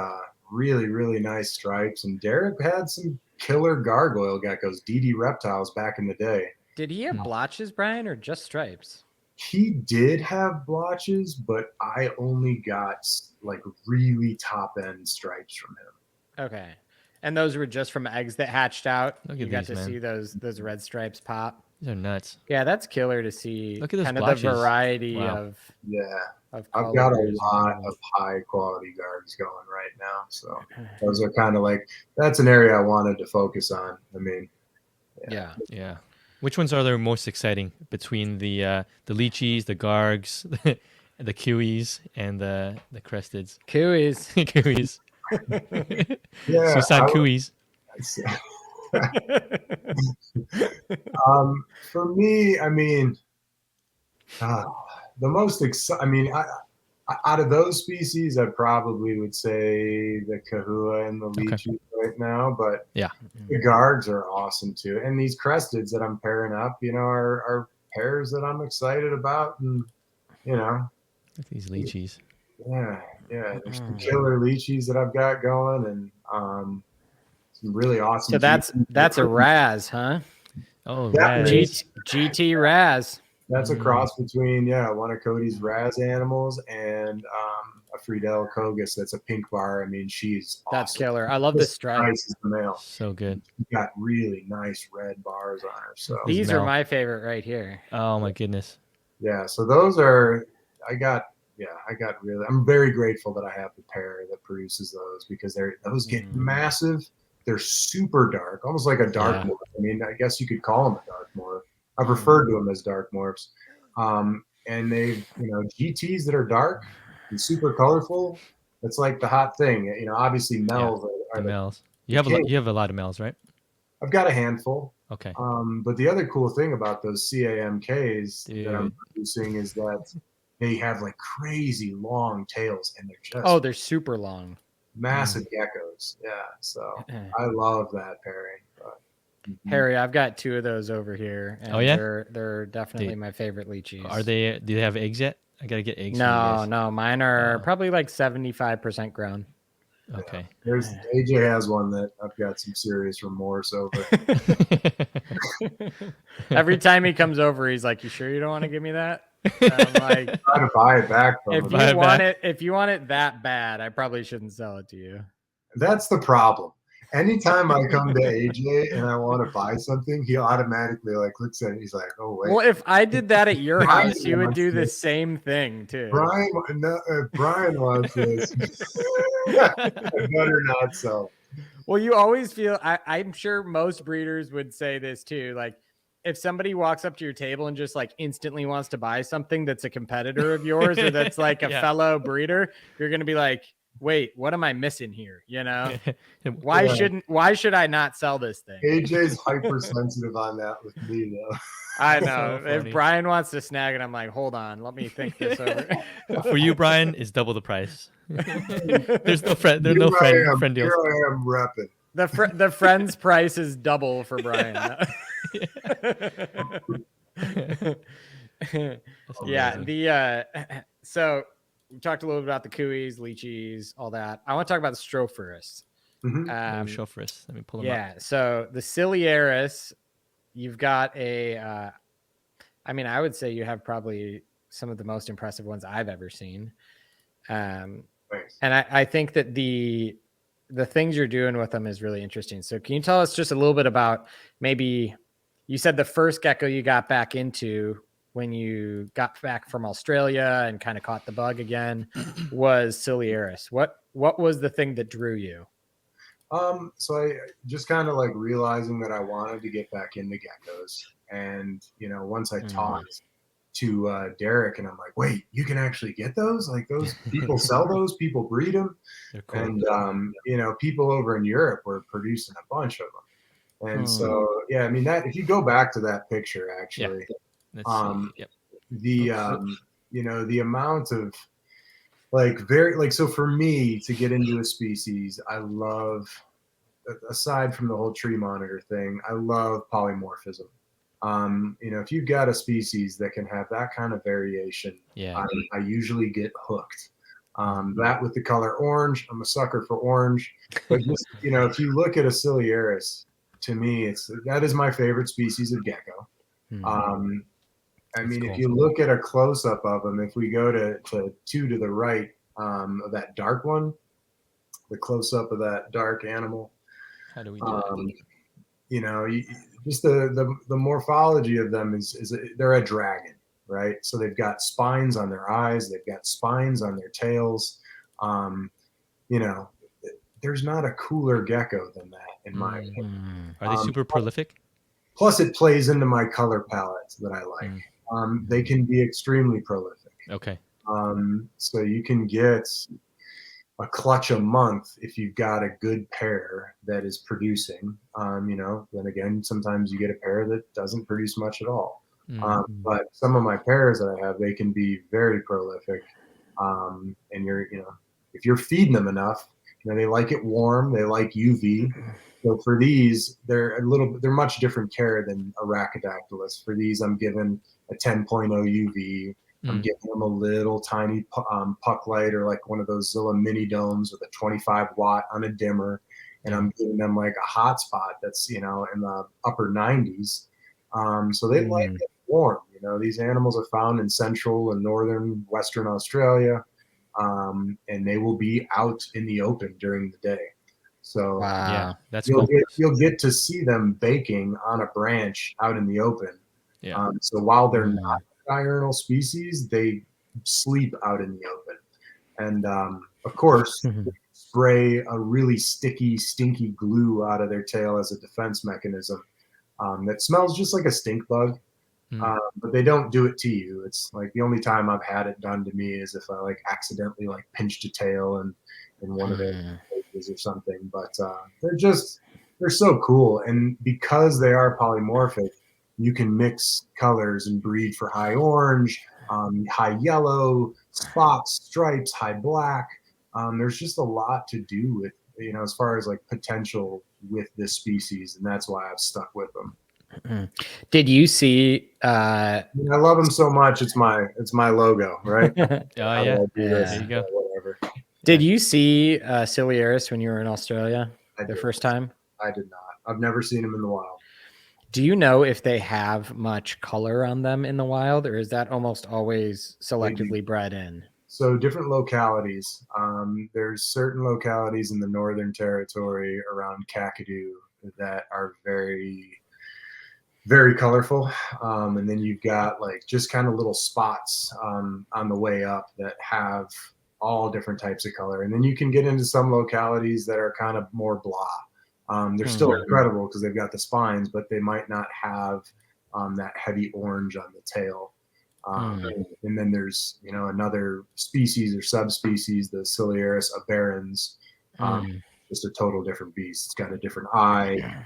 really, really nice stripes. And Derek had some killer gargoyle geckos, AJD Reptiles, back in the day. Did he have blotches, Brian, or just stripes? He did have blotches, but I only got like really top end stripes from him. Okay. And those were just from eggs that hatched out. You got to man. see those red stripes pop. These are nuts. Yeah, that's killer to see. Look at this kind blotches. of the variety Wow. of I've got a lot of high quality Gargs going right now. So those are kind of like, that's an area I wanted to focus on. I mean, yeah. Which ones are the most exciting between the Leachies, the Gargs, the Kiwis, and the Cresteds? Kiwis. Kiwis. Yeah. Susan Kiwis. For me, I mean, the most exciting, out of those species, I probably would say the Chahoua and the Leachies right now, but the Gargs are awesome too. And these Cresteds that I'm pairing up, are pairs that I'm excited about. And, Look at these Leachies. Yeah. There's some killer Leachies that I've got going, and some really awesome. So that's a Raz, huh? Oh, Raz. GT Raz. That's a cross between one of Cody's Raz animals and a Friedel Kogus. That's a pink bar. I mean, she's awesome. That's killer. I love the stripe. Nice as the male. So good. She's got really nice red bars on her. So these are my favorite right here. Oh my goodness. Yeah. So those are. I'm very grateful that I have the pair that produces those, because those get massive. They're super dark, almost like a dark morph. I mean, I guess you could call them a dark morph. I've referred to them as dark morphs. And they've, GTs that are dark and super colorful. It's like the hot thing. Obviously males are the males. You have a lot of males, right? I've got a handful. Okay. But the other cool thing about those CAMKs that I'm producing is that they have like crazy long tails, and they're super long. Massive geckos. Yeah. So I love that pairing. But, Harry, I've got two of those over here. And they're definitely my favorite Leachies. Do they have eggs yet? I gotta get eggs. No, mine are probably like 75% grown. Okay. AJ has one that I've got some serious remorse over. Every time he comes over, he's like, "You sure you don't want to give me that?" And I'm like, try to buy it back from him. If you want it that bad, I probably shouldn't sell it to you. That's the problem. Anytime I come to AJ and I want to buy something, he automatically looks at it. He's like, "Oh wait." Well, if I did that at your house, you would do the same thing too. Brian wants this. I better not sell. Well, you always feel. I'm sure most breeders would say this too. Like, if somebody walks up to your table and just instantly wants to buy something that's a competitor of yours or that's like a fellow breeder, you're gonna be like, wait, what am I missing here? Why should I not sell this thing? AJ's hypersensitive on that with me though. I know. So if Brian wants to snag it, I'm like, hold on, let me think this over. For you, Brian, it's double the price. There's no friend deals. Here I am repping. The friend's price is double for Brian. Yeah. So we talked a little bit about the Cooeys, Leachies, all that. I want to talk about the Strophurus. Strophurus. Let me pull them up. Yeah. So the Ciliaris, you've got a. I mean, I would say you have probably some of the most impressive ones I've ever seen. And I think that the things you're doing with them is really interesting. So can you tell us just a little bit about, maybe you said the first gecko you got back into when you got back from Australia and kind of caught the bug again was Ciliaris. What was the thing that drew you? So I just kind of like realizing that I wanted to get back into geckos. And, you know, once I talked to Derek, and I'm like, wait, you can actually get those? Like, those people sell those, people breed them. Cool. And, you know, people over in Europe were producing a bunch of them. And so, yeah, I mean, that if you go back to that picture, actually, you know, the amount of so for me to get into a species, I love, aside from the whole tree monitor thing, I love polymorphism. You know, if you've got a species that can have that kind of variation, I usually get hooked. That with the color orange, I'm a sucker for orange. But just, you know, if you look at a Ciliaris, to me, that is my favorite species of gecko. I mean, if you look at a close-up of them, if we go to two to the right of that dark one, the close-up of that dark animal. How do we do that? You know, just the morphology of them is they're a dragon, right? So they've got spines on their eyes, they've got spines on their tails. You know, there's not a cooler gecko than that, in my opinion. Are they super prolific? Plus, it plays into my color palette that I like. They can be extremely prolific. Okay. So you can get a clutch a month if you've got a good pair that is producing. You know, then again, sometimes you get a pair that doesn't produce much at all. But some of my pairs that I have, they can be very prolific. And you know, if you're feeding them enough, you know, they like it warm, they like UV. So for these, they're much different care than a Rhacodactylus. For these, I'm giving a 10.0 UV. I'm giving them a little tiny puck light, or like one of those Zilla mini domes with a 25 watt on a dimmer. And I'm giving them like a hotspot that's, you know, in the upper 90s. So they like it warm. You know, these animals are found in central and northern Western Australia. And they will be out in the open during the day. So that's you'll get to see them baking on a branch out in the open. So while they're not diurnal species, they sleep out in the open. And of course, spray a really sticky, stinky glue out of their tail as a defense mechanism that smells just like a stink bug. But they don't do it to you. It's like the only time I've had it done to me is if I like accidentally like pinched a tail and in one of their pages or something. But they're so cool. And because they are polymorphic, you can mix colors and breed for high orange, high yellow, spots, stripes, high black. There's just a lot to do with, you know, as far as like potential with this species, and that's why I've stuck with them. Did you see? I love them so much. It's my logo, right? There you go. Whatever. Did you see Ciliaris when you were in Australia the first time? I did not. I've never seen them in the wild. Do you know if they have much color on them in the wild, or is that almost always selectively bred in? So different localities. There's certain localities in the Northern Territory around Kakadu that are very, very colorful. And then you've got like just kind of little spots on the way up that have all different types of color. And then you can get into some localities that are kind of more blah. They're still incredible because they've got the spines, but they might not have that heavy orange on the tail. And then there's, you know, another species or subspecies, the Ciliaris aberrans, just a total different beast. It's got a different eye.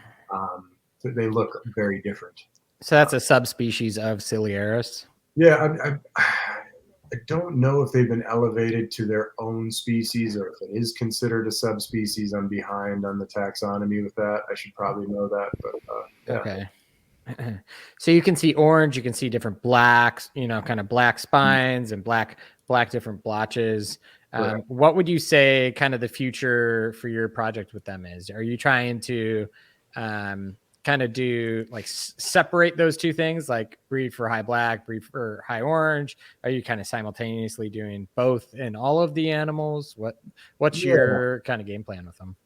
So they look very different. So that's a subspecies of Ciliaris? Yeah, I don't know if they've been elevated to their own species or if it is considered a subspecies. I'm behind on the taxonomy with that. I should probably know that, but Okay. So you can see orange, you can see different blacks, kind of black spines and black different blotches. What would you say kind of the future for your project with them is? Are you trying to kind of do like separate those two things, like breed for high black, breed for high orange? Are you kind of simultaneously doing both in all of the animals? What's your kind of game plan with them?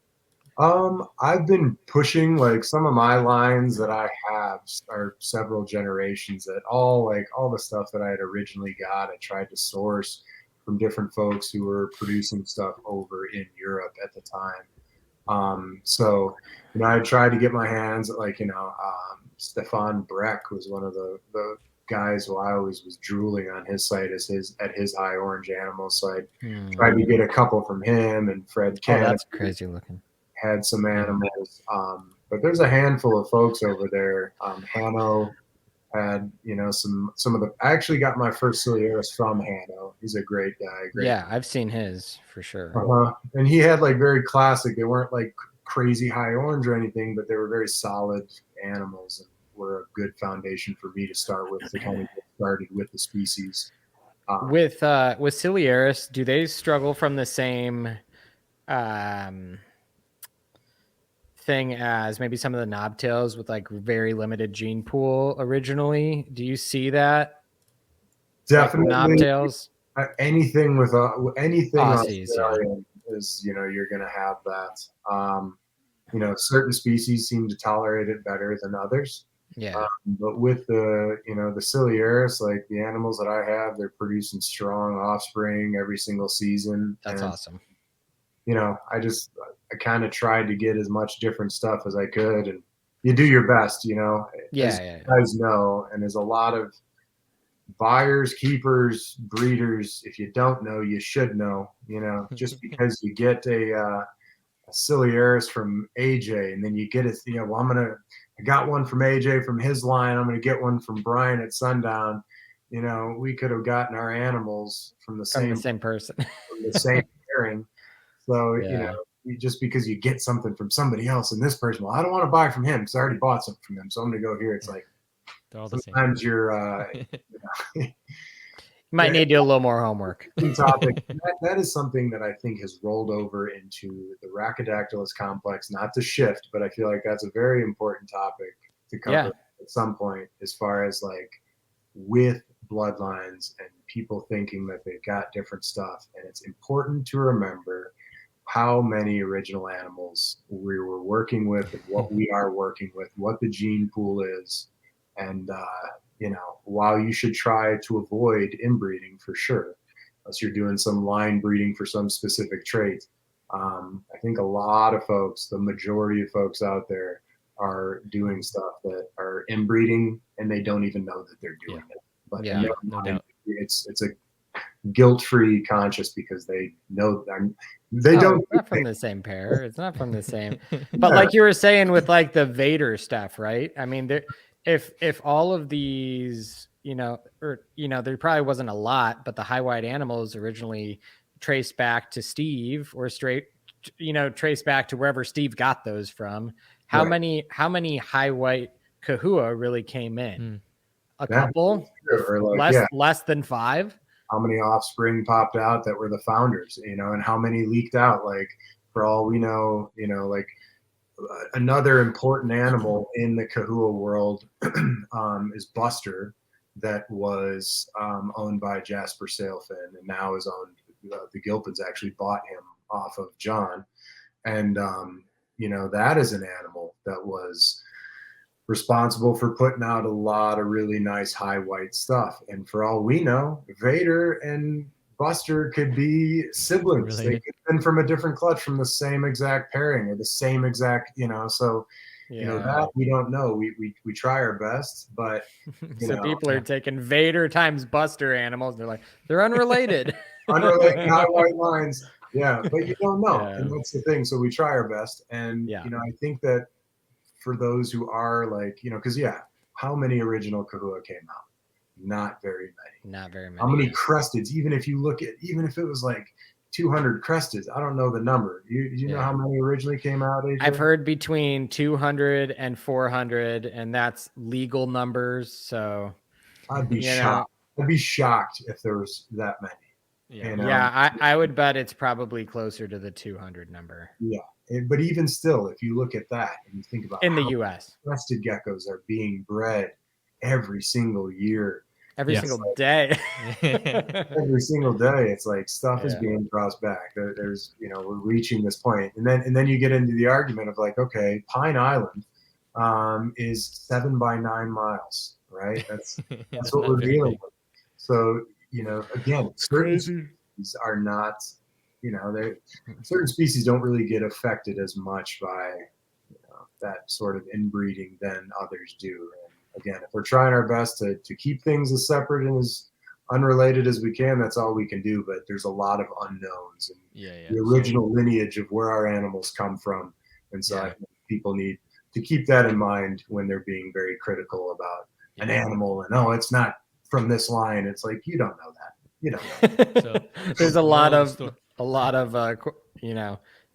I've been pushing, like, some of my lines that I have are several generations that all the stuff that I had originally got, I tried to source from different folks who were producing stuff over in Europe at the time. So, I tried to get my hands at, like, Stefan Breck was one of the guys who I always was drooling on his site at his high orange animals. So I tried to get a couple from him, and Fred Cannon. Oh, that's crazy looking. Had some animals, but there's a handful of folks over there. Hanno had, some of the. I actually got my first Ciliaris from Hanno. He's a great guy. Yeah, I've seen his for sure. And he had like very classic. They weren't like crazy high orange or anything, but they were very solid animals and were a good foundation for me to start with to kind of get started with the species. With Ciliaris, do they struggle from the same thing as maybe some of the knobtails with like very limited gene pool originally? Do you see that? Definitely. Like knobtails. Anything with anything Aussies, Australian is, you're gonna have that. Certain species seem to tolerate it better than others. Yeah. But with the Ciliaris, like the animals that I have, they're producing strong offspring every single season. That's awesome. I kind of tried to get as much different stuff as I could, and you do your best, Yeah. You guys know, and there's a lot of buyers, keepers, breeders. If you don't know, you should know. Just because you get a Ciliaris from AJ, and then you get it. I got one from AJ from his line. I'm gonna get one from Bryan at Sundown. We could have gotten our animals from the same person, from the same pairing. So just because you get something from somebody else and this person, well, I don't want to buy from him because I already bought something from him, so I'm gonna go here. It's like sometimes you're you might need to do a little more homework. Topic. That is something that I think has rolled over into the Rhacodactylus complex, not to shift, but I feel like that's a very important topic to cover at some point, as far as like with bloodlines and people thinking that they've got different stuff. And it's important to remember how many original animals we were working with and what we are working with, what the gene pool is. And, while you should try to avoid inbreeding for sure, unless you're doing some line breeding for some specific trait, I think a lot of folks, the majority of folks out there, are doing stuff that are inbreeding and they don't even know that they're doing it. But no doubt. It's a guilt-free conscious because they know they don't. It's not from the same pair. It's not from the same. But like you were saying with like the Vader stuff, right? I mean, if all of these, there probably wasn't a lot, but the high white animals originally traced back to Steve or traced back to wherever Steve got those from. How many high white Chahoua really came in? A couple, less than 5. How many offspring popped out that were the founders, and how many leaked out? Like, for all we know, like another important animal in the Chahoua world is Buster, that was owned by Jasper Sailfin and now is owned. The Gilpins actually bought him off of John, and that is an animal that was responsible for putting out a lot of really nice high white stuff. And for all we know, Vader and Buster could be siblings. Related. They could have been from a different clutch, from the same exact pairing or the same exact, so that we don't know. We try our best, but so people are taking Vader times Buster animals. They're like, they're unrelated. Unrelated high white lines. Yeah, but you don't know. And that's the thing. So we try our best. And I think that for those who are like, because how many original Chahoua came out? Not very many. Not very many. How many Cresteds? Even if it was like 200 Crested. I don't know the number. You know how many originally came out, AJ? I've heard between 200 and 400, and that's legal numbers. So I'd be shocked. I'd be shocked if there was that many. I would bet it's probably closer to the 200 number. Yeah, but even still, if you look at that and you think about in the U.S., Crested geckos are being bred every single year, every single day. Every single day, it's like stuff is being crossed back. There's, we're reaching this point, and then you get into the argument of like, okay, Pine Island is 7 by 9 miles, right? That's what we're dealing with. So again, certain species are not, certain species don't really get affected as much by that sort of inbreeding than others do. And again, if we're trying our best to keep things as separate and as unrelated as we can, that's all we can do. But there's a lot of unknowns and the original lineage of where our animals come from. And so I think people need to keep that in mind when they're being very critical about an animal and, it's not from this line. It's like, you don't know that. You don't know. So, there's a lot of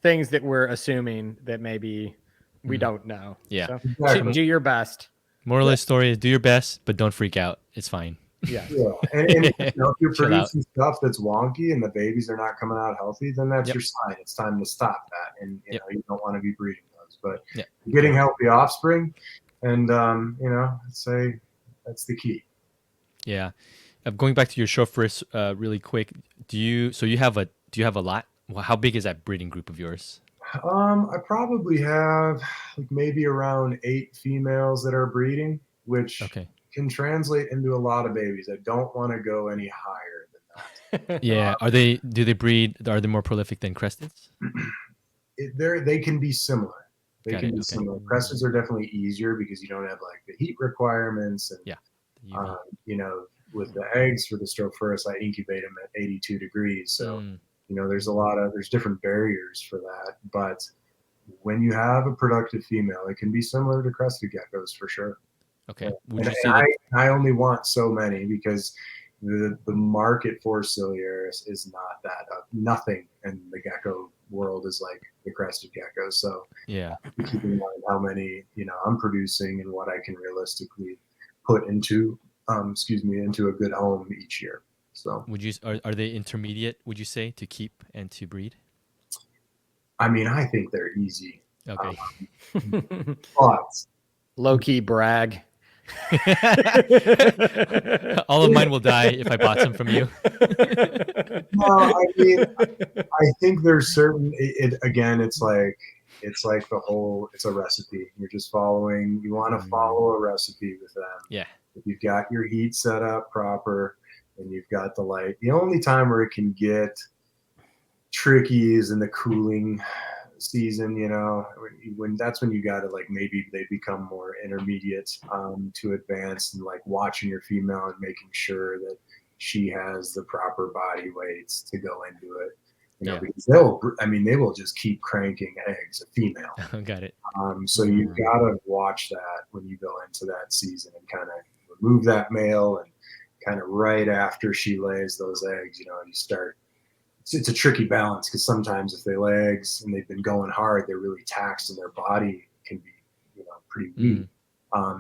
things that we're assuming that maybe we don't know. Yeah. So, do your best. Moral of the story is do your best, but don't freak out. It's fine. Yeah. And if you're producing stuff that's wonky and the babies are not coming out healthy, then that's your sign. It's time to stop that. And you don't want to be breeding those. But getting healthy offspring and I'd say that's the key. Yeah. Going back to your Strophurus really quick, do you have a lot? Well, how big is that breeding group of yours? I probably have maybe around 8 females that are breeding, which can translate into a lot of babies. I don't want to go any higher than that. Yeah. Do they breed? Are they more prolific than Cresteds? They can be similar. They can be similar. Cresteds are definitely easier because you don't have the heat requirements and with the eggs for the Strophurus, I incubate them at 82 degrees. So, there's different barriers for that. But when you have a productive female, it can be similar to Crested geckos for sure. Okay. I only want so many because the market for Ciliaris is not that nothing in the gecko world is like the Crested geckos. So keep in mind how many, I'm producing and what I can realistically put into a good home each year. So are they intermediate, would you say, to keep and to breed? I mean, I think they're easy. Okay. But low-key brag. All of mine will die if I bought some from you. No, I mean, I think there's certain, it's like it's a recipe. You're just following, you want to follow a recipe with them. Yeah. If you've got your heat set up proper and you've got the light, the only time where it can get tricky is in the cooling season, when that's when you got to maybe they become more intermediate to advanced and watching your female and making sure that she has the proper body weights to go into it. Because they will just keep cranking eggs, a female. Got it. So you've got to watch that when you go into that season and kind of remove that male and kind of right after she lays those eggs, you start. It's a tricky balance because sometimes if they lay eggs and they've been going hard, they're really taxed and their body can be, pretty weak.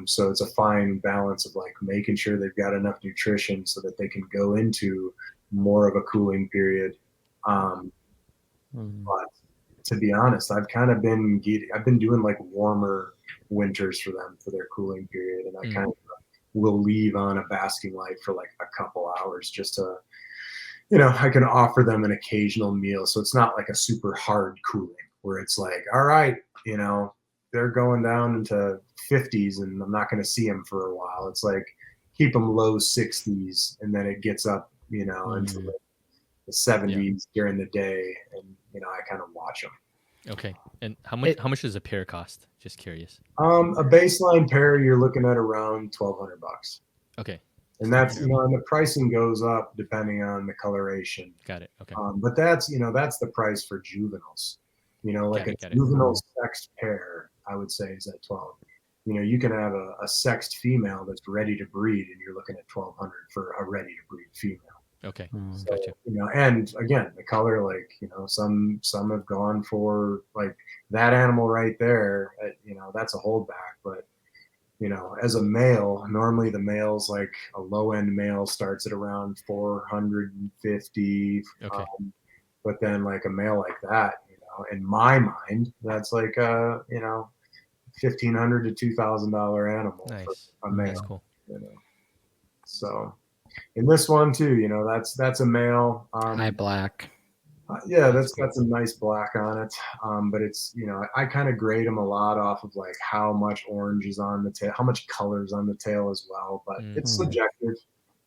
So it's a fine balance of making sure they've got enough nutrition so that they can go into more of a cooling period. But to be honest, I've been doing warmer winters for them for their cooling period, and I kind of will leave on a basking light for a couple hours just to, I can offer them an occasional meal, so it's not a super hard cooling where it's all right, they're going down into 50s and I'm not going to see them for a while. It's keep them low 60s and then it gets up, into the 70s during the day, and I kind of watch them. Okay. And how much does a pair cost? Just curious. A baseline pair you're looking at around $1,200. Okay. And that's and the pricing goes up depending on the coloration. Got it. Okay. But that's that's the price for juveniles. A juvenile sexed pair, I would say, is at 12. You can have a sexed female that's ready to breed, and you're looking at $1,200 for a ready to breed female. Okay, So, gotcha. and again, the color, like, some have gone for like that animal right there. That's a holdback, but as a male, normally the male's like a low end male starts at around 450. Okay. But then like a male like that, in my mind, that's like $1,500 to $2,000 animal for a male. That's cool. So in this one too, that's a male. High black. Yeah, that's a nice black on it. But it's, I kind of grade them a lot off of like how much orange is on the tail, how much color's on the tail as well. But it's subjective.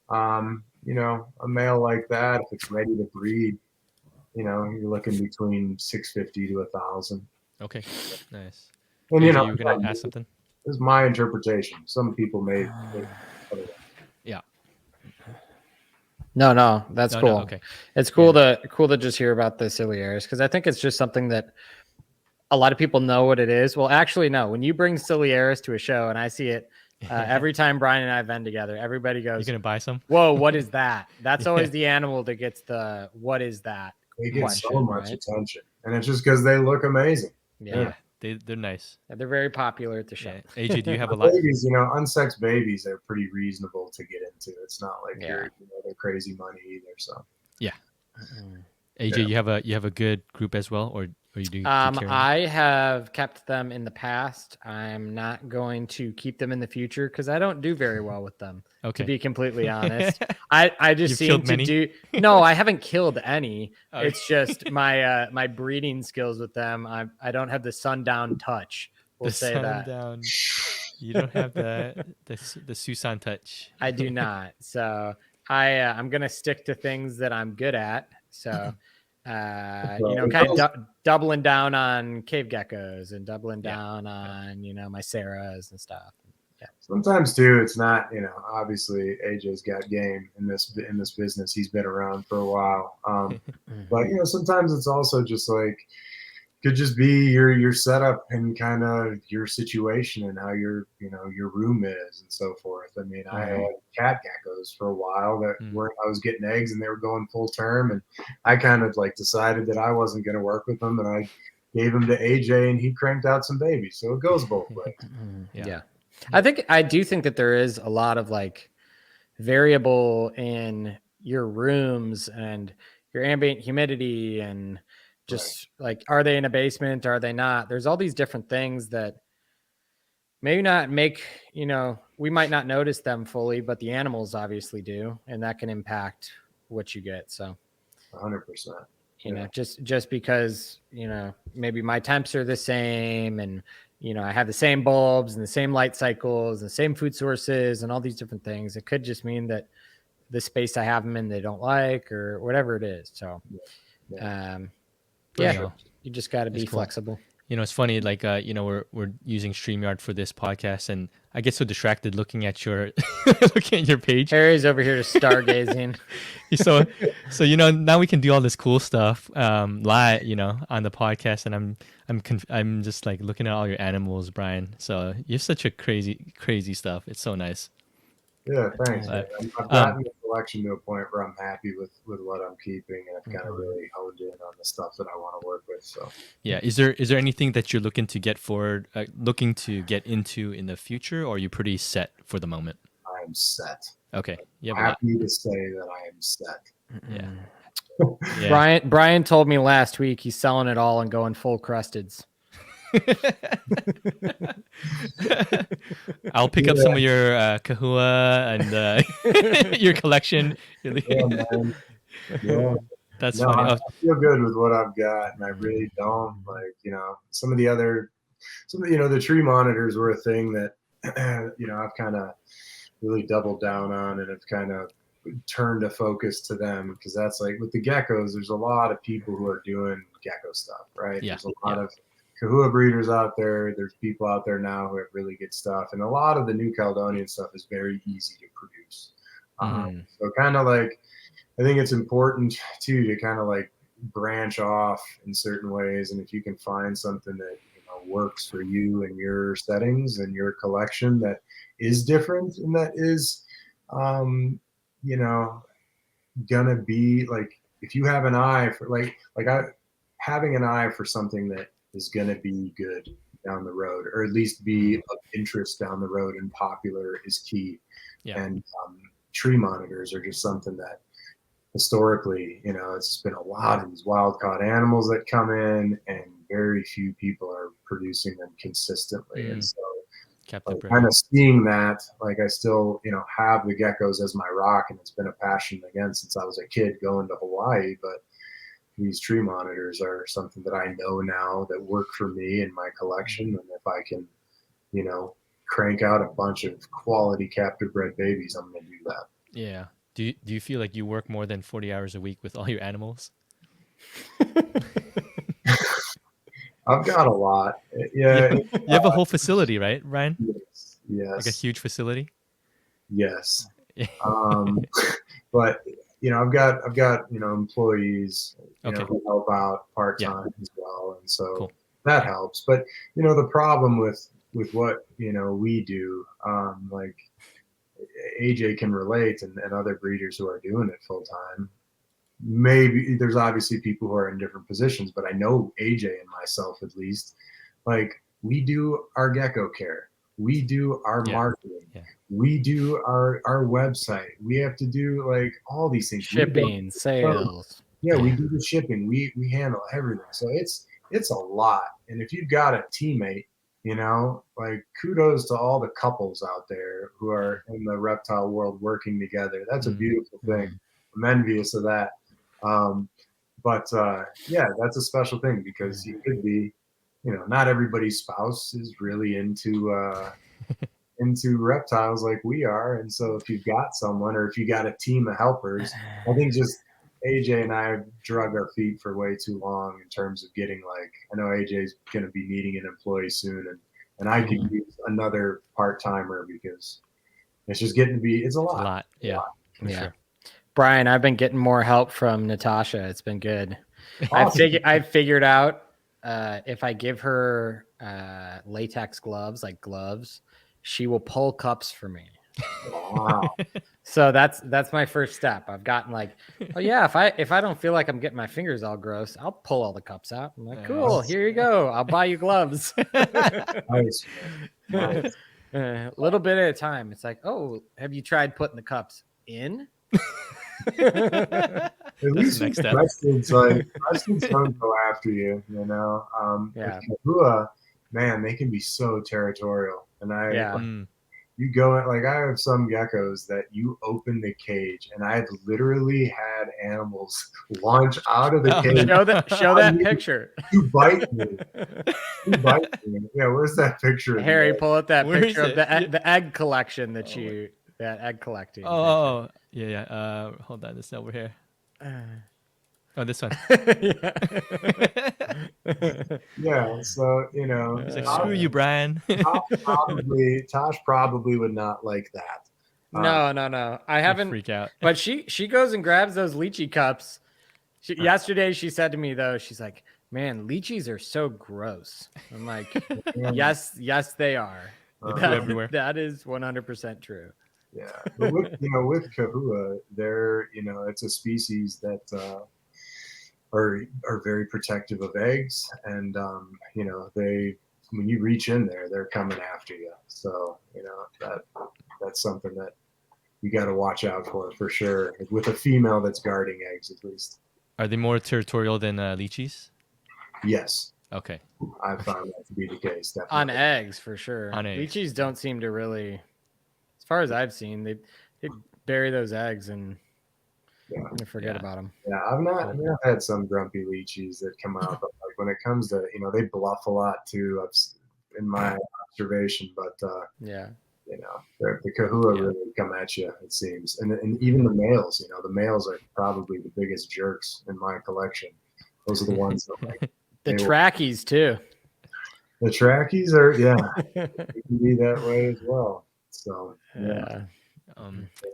A male like that, if it's ready to breed, you're looking between 650 to 1,000. Okay, nice. And AJ, you were gonna ask something? This is my interpretation. Some people may. Yeah. No, that's cool. Okay. It's cool to just hear about the ciliaris, because I think it's just something that a lot of people know what it is. Well, actually, no. When you bring ciliaris to a show and I see it every time Bryan and I vend together, everybody goes, "You gonna buy some?" Whoa, what is that? That's always the animal that gets the "what is that?" They get so much attention, and it's just because they look amazing. Yeah. They're nice. They're very popular at the show. Yeah. AJ, do you have a lot? Babies, unsexed babies are pretty reasonable to get into. It's not like they're crazy money either. So yeah. AJ, you have a good group as well, or you do? I have kept them in the past. I'm not going to keep them in the future because I don't do very well with them. Okay. To be completely honest, I just seem to many? do. No, I haven't killed any. It's just my my breeding skills with them. I don't have the Sundown touch. We'll say Sundown. You don't have the Suson touch. I do not. So I'm gonna stick to things that I'm good at. So. Kind of doubling down on cave geckos and doubling down on my Sarahs and stuff. Yeah. Sometimes too, it's not obviously AJ's got game in this business. He's been around for a while, but sometimes it's also just like could just be your setup and kind of your situation and how your room is and so forth. I mean, I had cat geckos for a while that I was getting eggs and they were going full term, and I kind of like decided that I wasn't going to work with them, and I gave them to AJ and he cranked out some babies. So it goes both ways. Yeah. I do think that there is a lot of like variable in your rooms and your ambient humidity and just like, are they in a basement? Are they not? There's all these different things that maybe not make, we might not notice them fully, but the animals obviously do. And that can impact what you get. So 100%. Just because, maybe my temps are the same and, I have the same bulbs and the same light cycles and the same food sources and all these different things. It could just mean that the space I have them in, they don't like or whatever it is. So, you just got to be flexible. It's funny, like, we're using StreamYard for this podcast, and I get so distracted looking at your page. Harry's over here stargazing. So now we can do all this cool stuff live, on the podcast, and I'm just like looking at all your animals, Bryan. So you're such a crazy stuff. It's so nice. Yeah, thanks. I've gotten the collection to a point where I'm happy with what I'm keeping, and I've kind of really honed in on the stuff that I want to work with. So yeah, is there anything that you're looking to get into in the future, or are you pretty set for the moment? I am set. Okay, I'm happy to say that I am set. Yeah. Bryan told me last week he's selling it all and going full Cresteds. I'll pick up some of your Chahoua and your collection. Man. Yeah. That's funny. I feel good with what I've got, and I really don't like. Some of the tree monitors were a thing that I've kind of really doubled down on, and have kind of turned a focus to them, because that's like with the geckos. There's a lot of people who are doing gecko stuff, right? Yeah. There's a lot of Chahoua breeders out there. There's people out there now who have really good stuff, and a lot of the New Caledonian stuff is very easy to produce. So kind of like, I think it's important too to kind of like branch off in certain ways, and if you can find something that works for you and your settings and your collection that is different and that is gonna be like, if you have an eye for having an eye for something that is gonna be good down the road, or at least be of interest down the road and popular, is key. Yeah. And tree monitors are just something that historically, it's been a lot of these wild caught animals that come in, and very few people are producing them consistently. And so kind of seeing that, like, I still, have the geckos as my rock, and it's been a passion again since I was a kid going to Hawaii. But these tree monitors are something that I know now that work for me in my collection. And if I can, crank out a bunch of quality captive bred babies, I'm going to do that. Yeah. Do you feel like you work more than 40 hours a week with all your animals? I've got a lot. Yeah. You have a whole facility, right, Ryan? Yes. Like a huge facility? Yes. But I've got employees who help out part-time as well, and so that helps. But the problem with what we do, like AJ can relate, and other breeders who are doing it full time. Maybe there's obviously people who are in different positions, but I know AJ and myself, at least, like, we do our gecko care, we do our marketing, we do our website, we have to do like all these things, shipping, sales. We do the shipping, we handle everything. So it's a lot. And if you've got a teammate, like, kudos to all the couples out there who are in the reptile world working together. That's a beautiful thing. I'm envious of that. But that's a special thing, because you could be, not everybody's spouse is really into reptiles like we are. And so if you've got someone, or if you got a team of helpers, I think just AJ and I have drug our feet for way too long in terms of getting, like, I know AJ's going to be needing an employee soon, and I could use another part-timer, because it's just getting to be, it's a lot. It's a lot. Yeah. Sure. Brian, I've been getting more help from Natasha. It's been good. Awesome. I've figured out if I give her latex gloves, like gloves, she will pull cups for me. Wow. So that's my first step. I've gotten like, oh yeah, if I don't feel like I'm getting my fingers all gross, I'll pull all the cups out. I'm like, cool, here you go. I'll buy you gloves. Nice. A little bit at a time. It's like, oh, have you tried putting the cups in? At least next step. Crested don't go after you, Chahoua, man, they can be so territorial. And you go, like, I have some geckos that you open the cage, and I've literally had animals launch out of the cage. Show that picture. You bite me. Yeah, where's that picture? Harry, pull up that picture of the egg collection that egg collecting. Oh, yeah. Hold on, this over here. Oh, this one. Yeah, so he's like, screw you, Brian. Tosh probably would not like that. No. I haven't freak out. But she goes and grabs those lychee cups. Yesterday she said to me, though, she's like, man, lychees are so gross. I'm like, yes, they are. Everywhere. That is 100% true. Yeah, but with Chahoua, they're it's a species that are very protective of eggs, and they, when you reach in there, they're coming after you. So that's something that you got to watch out for sure. With a female that's guarding eggs, at least. Are they more territorial than lychees? Yes. Okay. I found that to be the case. Definitely. On eggs, for sure. On eggs. Lychees don't seem to really, as far as I've seen, they bury those eggs and forget about them. Yeah, I've had some grumpy lychees that come out, but like when it comes to, they bluff a lot too, in my observation. But the Chahoua really come at you, it seems, and even the males. The males are probably the biggest jerks in my collection. Those are the ones that the trackies too. The trackies are they can be that way as well. So yeah.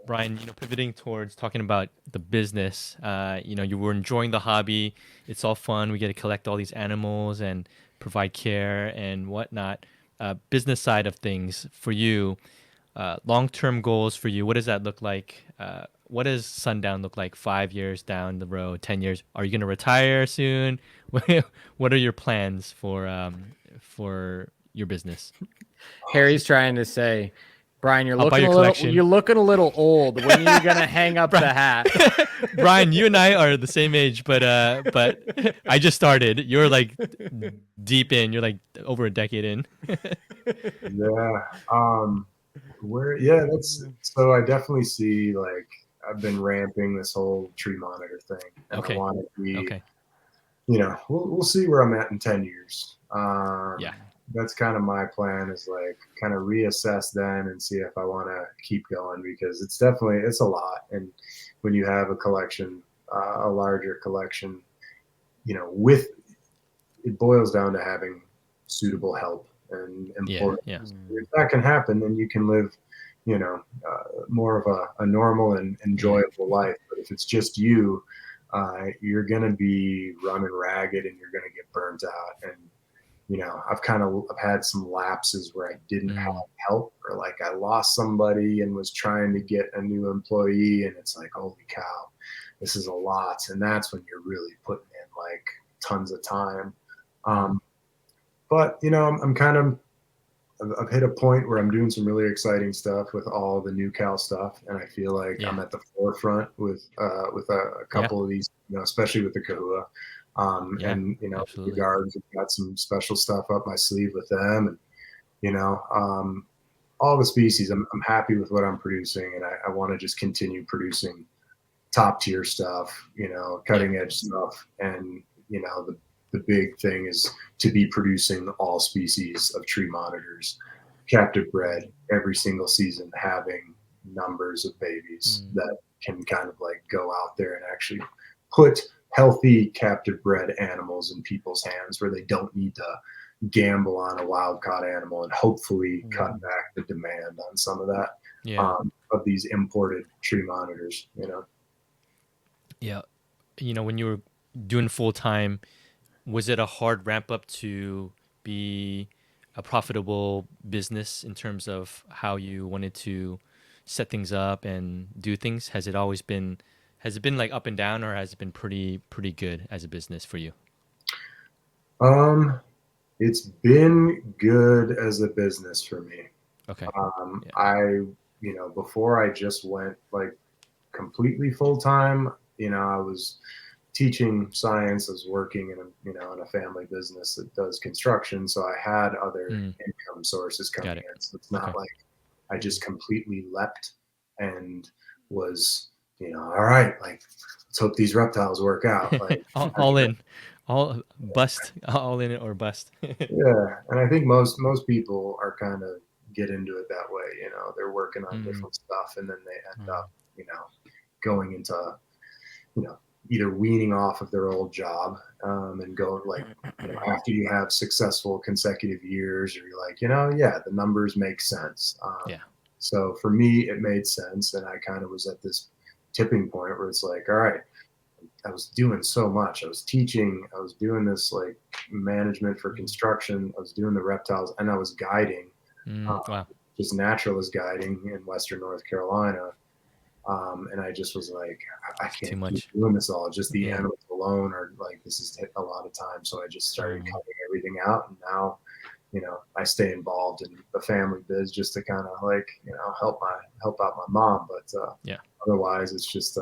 Brian, pivoting towards talking about the business, you were enjoying the hobby. It's all fun. We get to collect all these animals and provide care and whatnot. Business side of things for you, long-term goals for you. What does that look like? what does Sundown look like 5 years down the road, 10 years? Are you going to retire soon? What are your plans for your business? Harry's trying to say, Brian, you're I'll buy looking your a little collection. you're looking a little old. When are you gonna hang up the hat? Brian, you and I are the same age, but I just started. You're like deep in. You're like over a decade in. That's so I definitely see, like, I've been ramping this whole tree monitor thing, and I want to be, we'll see where I'm at in 10 years. That's kind of my plan, is like kind of reassess then and see if I want to keep going, because it's a lot. And when you have a collection, a larger collection, it boils down to having suitable help and employees. If that can happen, then you can live, more of a normal and enjoyable life. But if it's just you, you're going to be running ragged and you're going to get burnt out. And I've had some lapses where I didn't have help, or like I lost somebody and was trying to get a new employee, and it's like, holy cow, this is a lot. And that's when you're really putting in like tons of time. But I've hit a point where I'm doing some really exciting stuff with all the new Cal stuff, and I feel like I'm at the forefront with a couple of these, especially with the Chahoua. And the guards have got some special stuff up my sleeve with them, and all the species. I'm happy with what I'm producing, and I want to just continue producing top tier stuff, cutting edge stuff. And the big thing is to be producing all species of tree monitors, captive bred every single season, having numbers of babies that can kind of like go out there and actually put healthy captive bred animals in people's hands, where they don't need to gamble on a wild caught animal, and hopefully cut back the demand on some of that of these imported tree monitors. When you were doing full time, was it a hard ramp up to be a profitable business in terms of how you wanted to set things up and do things? Has it been like up and down, or has it been pretty good as a business for you? It's been good as a business for me. Okay. Before I just went like completely full time, I was teaching science. I was working in a family business that does construction, so I had other income sources coming in. So it's not like I just completely leapt and was, all right, like, let's hope these reptiles work out. Like all in, all bust, all in it or bust. Yeah, and I think most people are kind of get into it that way. They're working on different stuff, and then they end up, going into, either weaning off of their old job and go like, after you have successful consecutive years, or you're like, the numbers make sense. So for me, it made sense, and I kind of was at this tipping point where it's like, all right, I was doing so much. I was teaching, I was doing this like management for construction, I was doing the reptiles, and I was guiding, just naturalist guiding in Western North Carolina. And I just was like, I can't keep doing this all. Just the animals alone are like, this is a lot of time. So I just started cutting everything out, and now, I stay involved in the family biz just to kind of like, help out my mom. But otherwise, it's just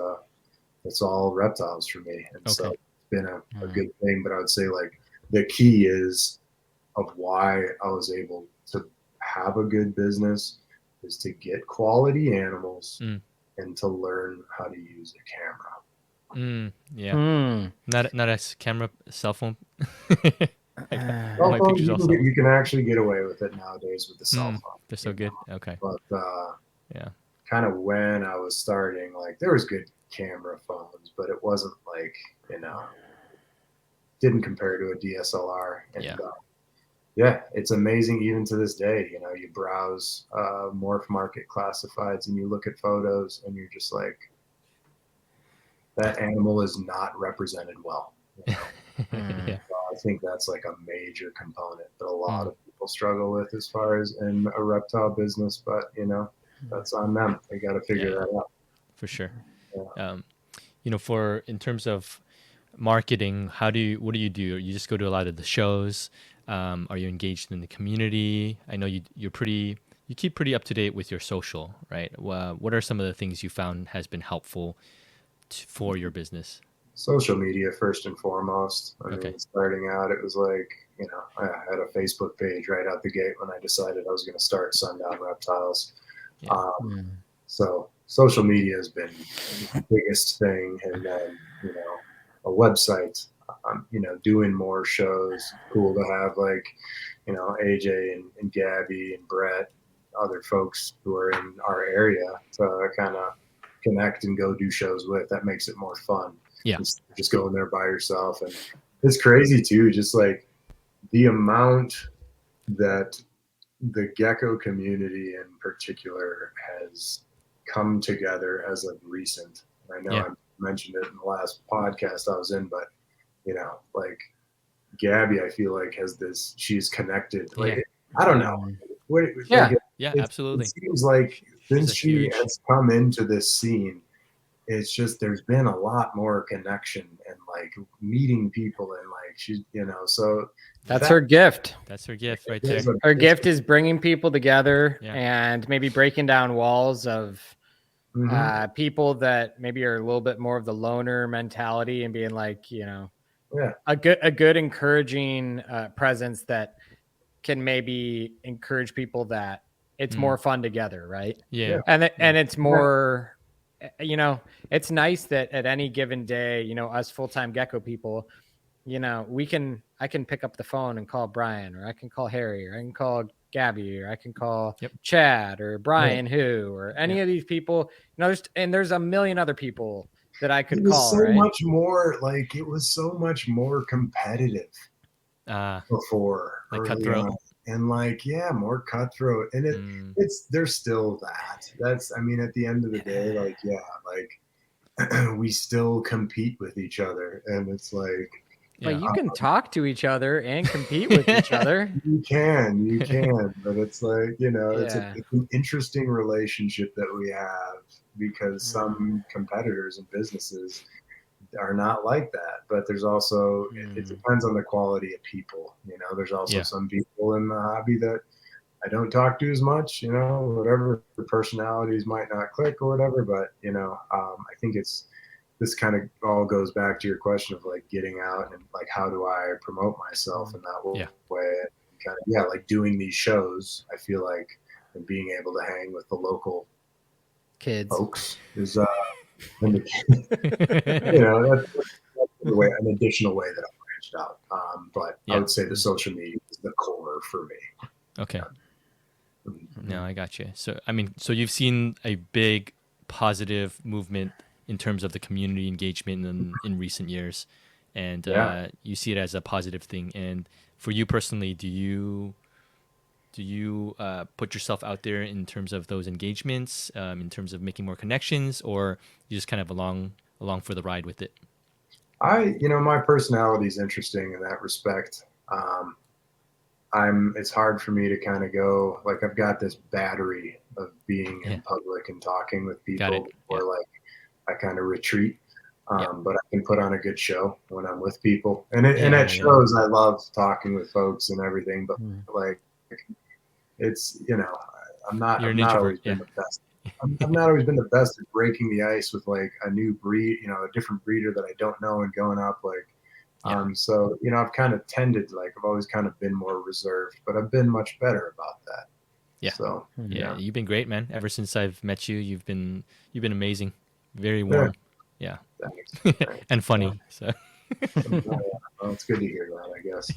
it's all reptiles for me, and so it's been a good thing. But I would say like the key is of why I was able to have a good business is to get quality animals. And to learn how to use a camera. Not a camera, cell phone. You can actually get away with it nowadays with the cell phone. They're so good. Okay. But kind of when I was starting, like, there was good camera phones, but it wasn't like, didn't compare to a DSLR. And it's amazing even to this day. You browse morph market classifieds and you look at photos and you're just like, that animal is not represented well. So I think that's like a major component that a lot of people struggle with as far as in a reptile business. But that's on them. They got to figure that out. For sure. For in terms of marketing, what do you do? You just go to a lot of the shows? Are you engaged in the community? I know you keep pretty up to date with your social, right? What are some of the things you found has been helpful for your business? Social media first and foremost. I mean, starting out, it was like, I had a Facebook page right out the gate when I decided I was going to start Sundown Reptiles. Yeah. So social media has been the biggest thing. And then, a website, doing more shows. Cool to have AJ and Gabby and Brett, other folks who are in our area to kind of connect and go do shows with. That makes it more fun. Yeah. Just going there by yourself. And it's crazy too, just like the amount that the gecko community in particular has come together as of recent. I know I mentioned it in the last podcast I was in, but like Gabby, I feel like she's connected. Like, I don't know. Absolutely. It seems like since she has come into this scene, it's just there's been a lot more connection and like meeting people and like she's so that's her gift. That's her gift right there. Her gift is bringing people together and maybe breaking down walls of people that maybe are a little bit more of the loner mentality and being like, a good encouraging presence that can maybe encourage people that it's more fun together, right? And it's more it's nice that at any given day, us full-time gecko people, I can pick up the phone and call Brian, or I can call Harry, or I can call Gabby, or I can call Chad or Brian or any of these people, there's a million other people that I could call. So much more, like it was so much more competitive before, like cutthroat. And more cutthroat. And there's still that. That's, I mean, at the end of the day, we still compete with each other. And it's like, but you can talk to each other and compete with each other. You can, but it's like, it's an interesting relationship that we have because some competitors and businesses are not like that, but there's also it depends on the quality of people. There's also some people in the hobby that I don't talk to as much, whatever, the personalities might not click or whatever, but I think this kind of all goes back to your question of like getting out and like how do I promote myself in that way, kind of like doing these shows. I feel like and being able to hang with the local kids folks is that's the way, an additional way that I've branched out. But I would say the social media is the core for me. Okay. No, I got you. So, I mean, so you've seen a big positive movement in terms of the community engagement in recent years, and you see it as a positive thing. And for you personally, do you put yourself out there in terms of those engagements, in terms of making more connections, or you just kind of along for the ride with it? My personality is interesting in that respect. It's hard for me to kind of go, like, I've got this battery of being in public and talking with people, or like I kind of retreat. But I can put on a good show when I'm with people, and at shows I love talking with folks and everything. But like, it's I'm not always been the best. I've not always been the best at breaking the ice with like a new breed, a different breeder that I don't know and going up like. So I've kind of tended I've always kind of been more reserved, but I've been much better about that. Yeah. So you've been great, man. Ever since I've met you, you've been amazing. Very warm. Yeah. Thanks. And funny. So. Well, it's good to hear that, I guess.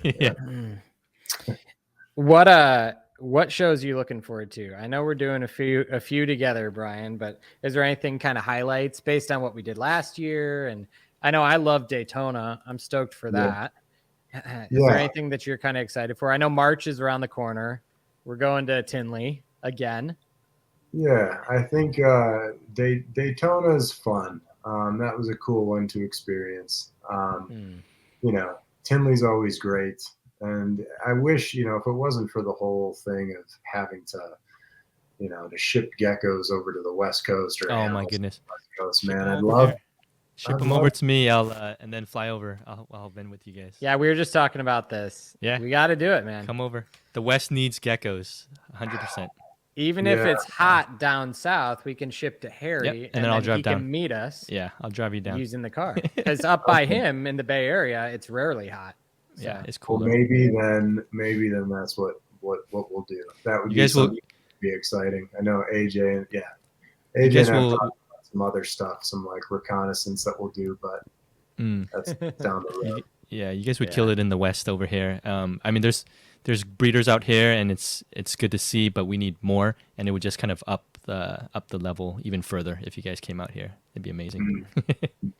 What shows are you looking forward to? I know we're doing a few together, Brian, but is there anything kind of highlights based on what we did last year? And I know I love Daytona. I'm stoked for that. Is there anything that you're kind of excited for? I know March is around the corner. We're going to Tinley again. Yeah, I think Daytona is fun. That was a cool one to experience. Tinley's always great. And I wish, if it wasn't for the whole thing of having to to ship geckos over to the West Coast or oh my goodness, to the West Coast, Ship man. 'em I'd over love. there. Ship them over to me. I'll and then fly over. I'll vend with you guys. Yeah, we were just talking about this. Yeah. We got to do it, man. Come over. The West needs geckos, 100%. Even if it's hot down south, we can ship to Harry, Yep, and then I'll drive he down. can meet us. Yeah, I'll drive you down. Using the car, because up by him in the Bay Area, it's rarely hot. So. Yeah, it's cool. Well, maybe then that's what we'll do. That would be exciting. I know AJ and AJ and I have talked about some other stuff, some like reconnaissance that we'll do, but that's down the road. Yeah, you guys would kill it in the West over here. I mean, there's breeders out here, and it's good to see, but we need more, and it would just kind of up the level even further if you guys came out here. It'd be amazing.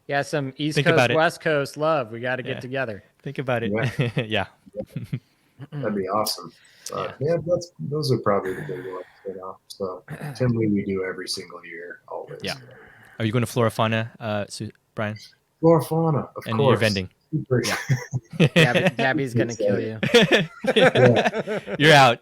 Yeah, some East Coast, West Coast love. We got to get together. Think about it. Yeah. That'd be awesome. Those are probably the big ones, So Tinley we do every single year, always. Yeah. Are you going to Flora Fauna, Bryan? Flora Fauna, of course. And you're vending. Gabby's gonna kill you. You're out.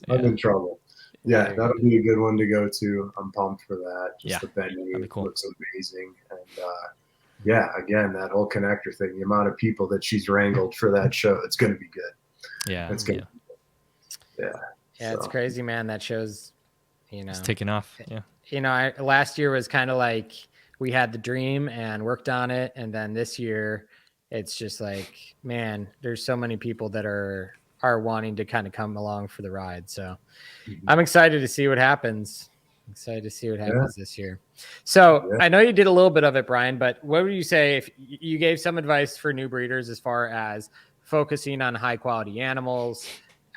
I'm in trouble. Yeah, that'll be a good one to go to. I'm pumped for that. Just the venue looks amazing, and again, that whole connector thing. The amount of people that she's wrangled for that show, it's going to be good. Yeah, it's good. Yeah, it's crazy, man. That show's, it's taking off. Yeah, last year was kind of like we had the dream and worked on it, and then this year, it's just like, man, there's so many people that are wanting to kind of come along for the ride. So I'm excited to see what happens. This year. So I know you did a little bit of it, Bryan, but what would you say if you gave some advice for new breeders as far as focusing on high quality animals?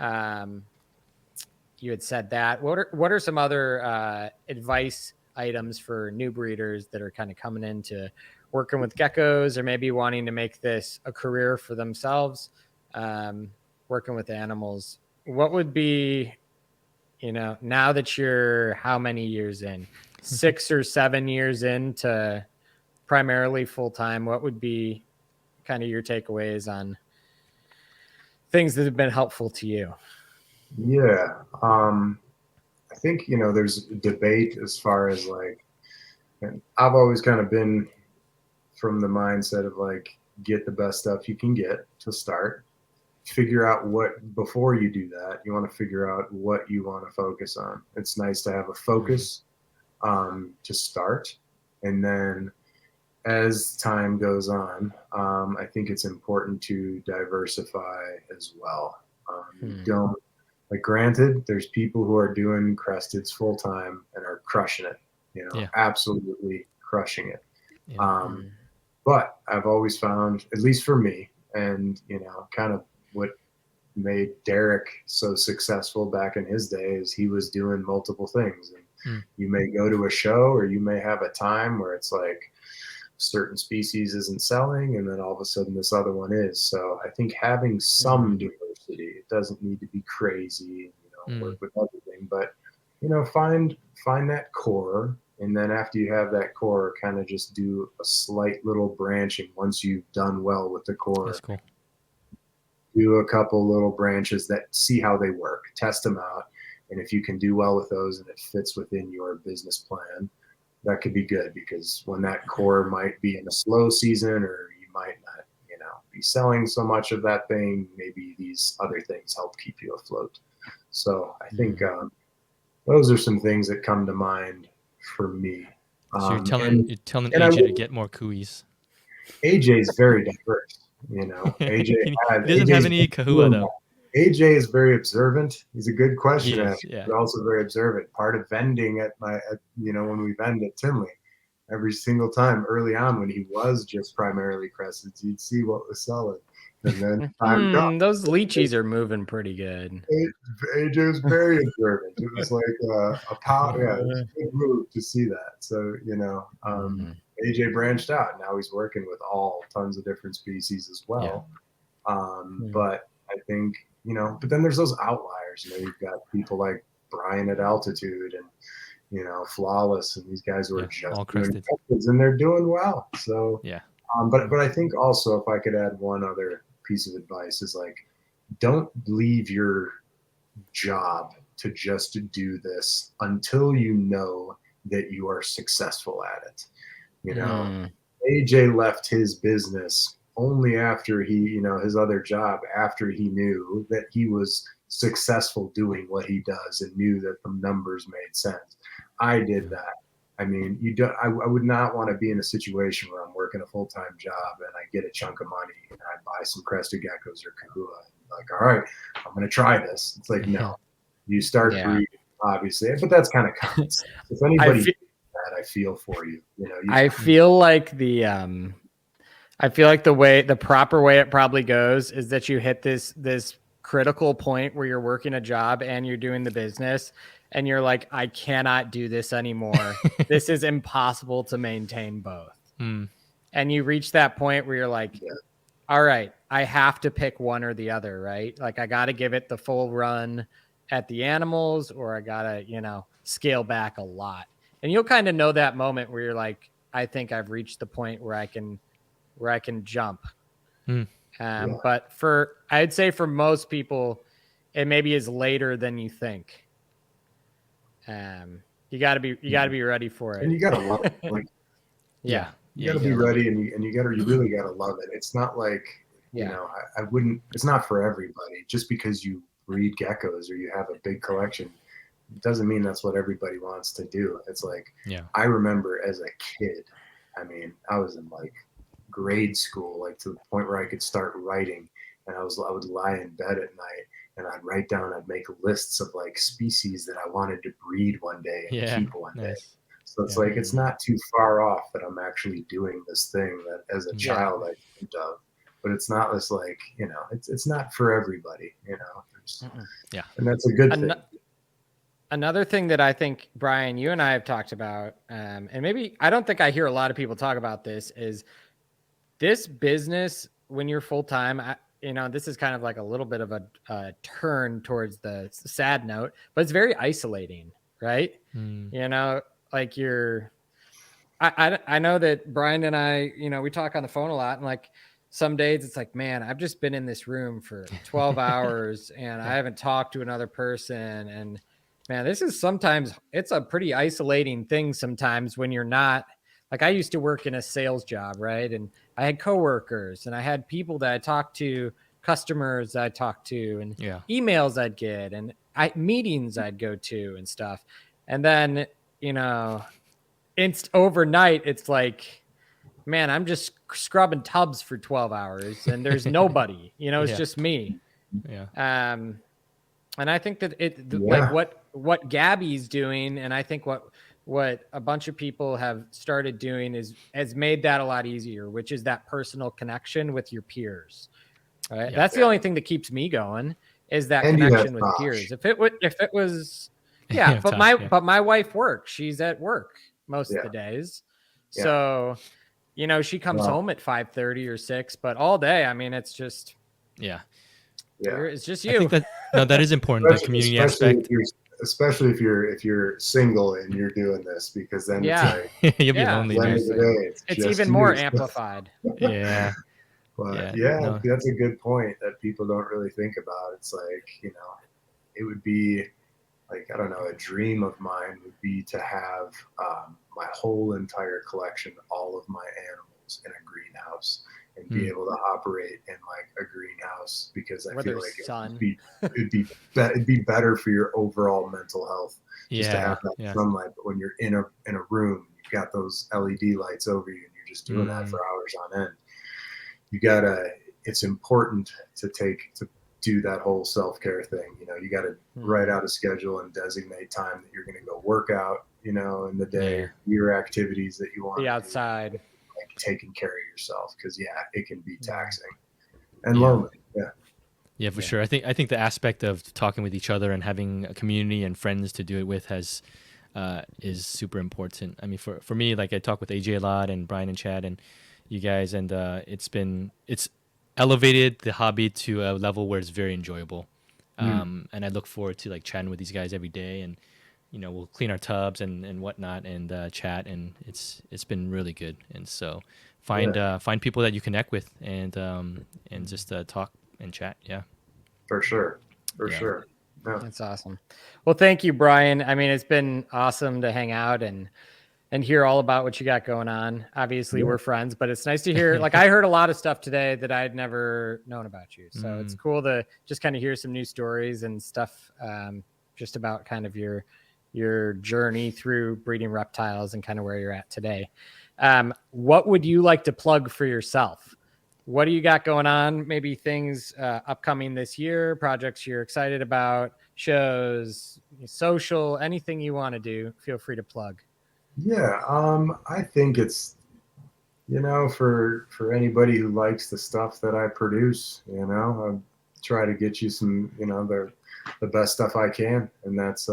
You had said that. What are some other advice items for new breeders that are kind of coming into working with geckos, or maybe wanting to make this a career for themselves? Working with animals, what would be, now that you're how many years in, 6 or 7 years into primarily full time, what would be kind of your takeaways on things that have been helpful to you? Yeah. I think, there's debate as far as and I've always kind of been from the mindset of get the best stuff you can get to start. Figure out before you do that, you want to figure out what you want to focus on. It's nice to have a focus to start. And then as time goes on, I think it's important to diversify as well. Don't, granted, there's people who are doing Cresteds full time and are crushing it, absolutely crushing it. Yeah. But I've always found, at least for me, and, kind of what made Derek so successful back in his day is he was doing multiple things. And you may go to a show, or you may have a time where it's certain species isn't selling, and then all of a sudden this other one is. So I think having some diversity, it doesn't need to be crazy, work with everything, but find that core. And then after you have that core, kind of just do a slight little branching once you've done well with the core. That's cool. Do a couple little branches that see how they work, test them out. And if you can do well with those and it fits within your business plan, that could be good, because when that core might be in a slow season, or you might not, be selling so much of that thing, maybe these other things help keep you afloat. So I think those are some things that come to mind for me. So you're telling AJ to get more cuis. AJ's very diverse. AJ he doesn't have any Chahoua though. AJ is very observant. He's a good question, but also very observant. Part of vending when we vend at Tinley, every single time early on when he was just primarily Cresteds, you'd see what was selling. And then those Leachies are moving pretty good. AJ was very observant. It was a power, it was a good move to see that. So, AJ branched out. Now he's working with tons of different species as well. But I think, but then there's those outliers. You've got people like Bryan at Altitude and, Flawless, and these guys who are just all Crested, and they're doing well. So, yeah. But I think also, if I could add one other piece of advice, is don't leave your job to just do this until you know that you are successful at it. You know, AJ left his business only after he, you know, his other job, after he knew that he was successful doing what he does and knew that the numbers made sense. I did that. I mean, I would not want to be in a situation where I'm working a full-time job and I get a chunk of money and I buy some Crested Geckos or Chahoua. Like, all right, I'm going to try this. It's like, no, you start breeding, obviously, but that's kind of common. If anybody did that, I feel for you. You know, I feel like the proper way it probably goes is that you hit this critical point where you're working a job and you're doing the business and you're like, I cannot do this anymore. This is impossible to maintain both. And you reach that point where you're like, all right, I have to pick one or the other, right? Like I got to give it the full run at the animals, or I got to, you know, scale back a lot. And you'll kind of know that moment where you're like, I think I've reached the point where I can jump. But I'd say for most people, it maybe is later than you think. You gotta be ready for it. And you gotta love it. Like, you gotta be ready, and you really gotta love it. It's not like, you know, I wouldn't, it's not for everybody. Just because you breed geckos or you have a big collection, it doesn't mean that's what everybody wants to do. It's like, I remember as a kid, I mean, I was in like grade school, like to the point where I could start writing, and I would lie in bed at night and I'd write down, I'd make lists of like species that I wanted to breed one day and keep one day. So it's like, it's not too far off that I'm actually doing this thing that as a child I dreamed of, but it's not this like, you know, it's not for everybody, you know. And that's a good thing. Another thing that I think, Bryan, you and I have talked about, and maybe I don't think I hear a lot of people talk about this, is this business when you're full-time, you know, this is kind of like a little bit of a turn towards the sad note, but it's very isolating, right? You know, like I know that Bryan and I, you know, we talk on the phone a lot, and like some days it's like, man, I've just been in this room for 12 hours and I haven't talked to another person. And man, this is sometimes, it's a pretty isolating thing sometimes when you're not, like I used to work in a sales job, right? And I had coworkers and I had people that I talked to, customers I talked to, and emails I'd get, and meetings I'd go to and stuff. And then, you know, overnight, it's like, man, I'm just scrubbing tubs for 12 hours and there's nobody, you know, it's just me. And I think that like what Gabby's doing, and I think what a bunch of people have started doing has made that a lot easier, which is that personal connection with your peers. Right. That's the only thing that keeps me going, is that connection with peers. If it was, but my wife works. She's at work most of the days. So, you know, she comes home at 5:30 or 6, but all day, I mean, it's just, it's just you. I think that is important. The community aspect. Especially if you're single and you're doing this, because then it's like, you'll be lonely. It's even more amplified. But that's a good point that people don't really think about. It's like, you know, it would be like, I don't know, a dream of mine would be to have my whole entire collection, all of my animals in a greenhouse, and be able to operate in like a greenhouse, because I feel like it'd be better for your overall mental health just to have that sunlight. But when you're in a room, you've got those LED lights over you and you're just doing that for hours on end. It's important to do that whole self-care thing. You know, you got to write out a schedule and designate time that you're going to go work out, you know, in the day, your activities that you want to outside, do, like taking care of yourself, because it can be taxing and lonely. Yeah, for sure. I think the aspect of talking with each other and having a community and friends to do it with is super important. I mean, for me, like I talk with AJ a lot, and Bryan and Chad and you guys, and it's elevated the hobby to a level where it's very enjoyable. And I look forward to like chatting with these guys every day, and you know, we'll clean our tubs and whatnot, and chat, and it's been really good. And so find people that you connect with, and just talk and chat. For sure. Yeah. That's awesome. Well, thank you, Bryan. I mean, it's been awesome to hang out and hear all about what you got going on. Obviously, we're friends, but it's nice to hear. Like, I heard a lot of stuff today that I had never known about you. So it's cool to just kind of hear some new stories and stuff, just about kind of your journey through breeding reptiles and kind of where you're at today. What would you like to plug for yourself? What do you got going on? Maybe things upcoming this year, projects you're excited about, shows, social, anything you want to do, feel free to plug. Yeah, I think it's, for anybody who likes the stuff that I produce, I try to get you some, the best stuff I can, and that's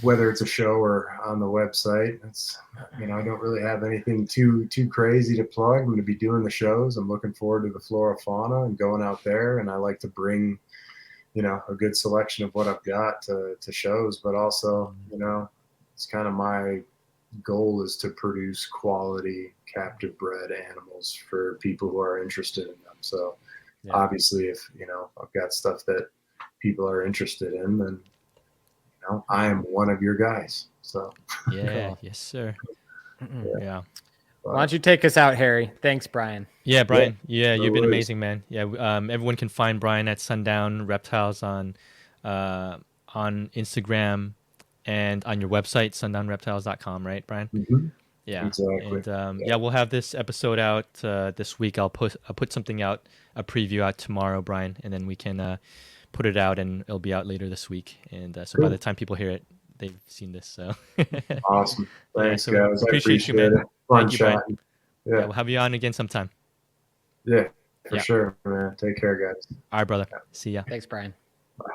whether it's a show or on the website. It's, I don't really have anything too crazy to plug. I'm going to be doing the shows. I'm looking forward to the flora fauna and going out there, and I like to bring a good selection of what I've got to shows, but also it's kind of my goal is to produce quality captive bred animals for people who are interested in them. So obviously if I've got stuff that people are interested in, then I am one of your guys. So yeah. Cool. Yes, sir. Yeah. Why don't you take us out, Harry? Thanks, Bryan. Yeah, Bryan. Yeah, you've been amazing, man. Yeah, everyone can find Bryan at Sundown Reptiles on Instagram and on your website, sundownreptiles.com, right, Bryan? Mm-hmm. Yeah, exactly. And we'll have this episode out this week. I'll put something out, a preview out tomorrow, Bryan, and then we can put it out, and it'll be out later this week. And so by the time people hear it, they've seen this. So awesome. Thanks, so guys. Appreciate you, man. It. Fun Thank you, Bryan. chatting. Yeah, we'll have you on again sometime. Yeah, for sure, man. Take care, guys. All right, brother. See ya. Thanks, Bryan. Bye.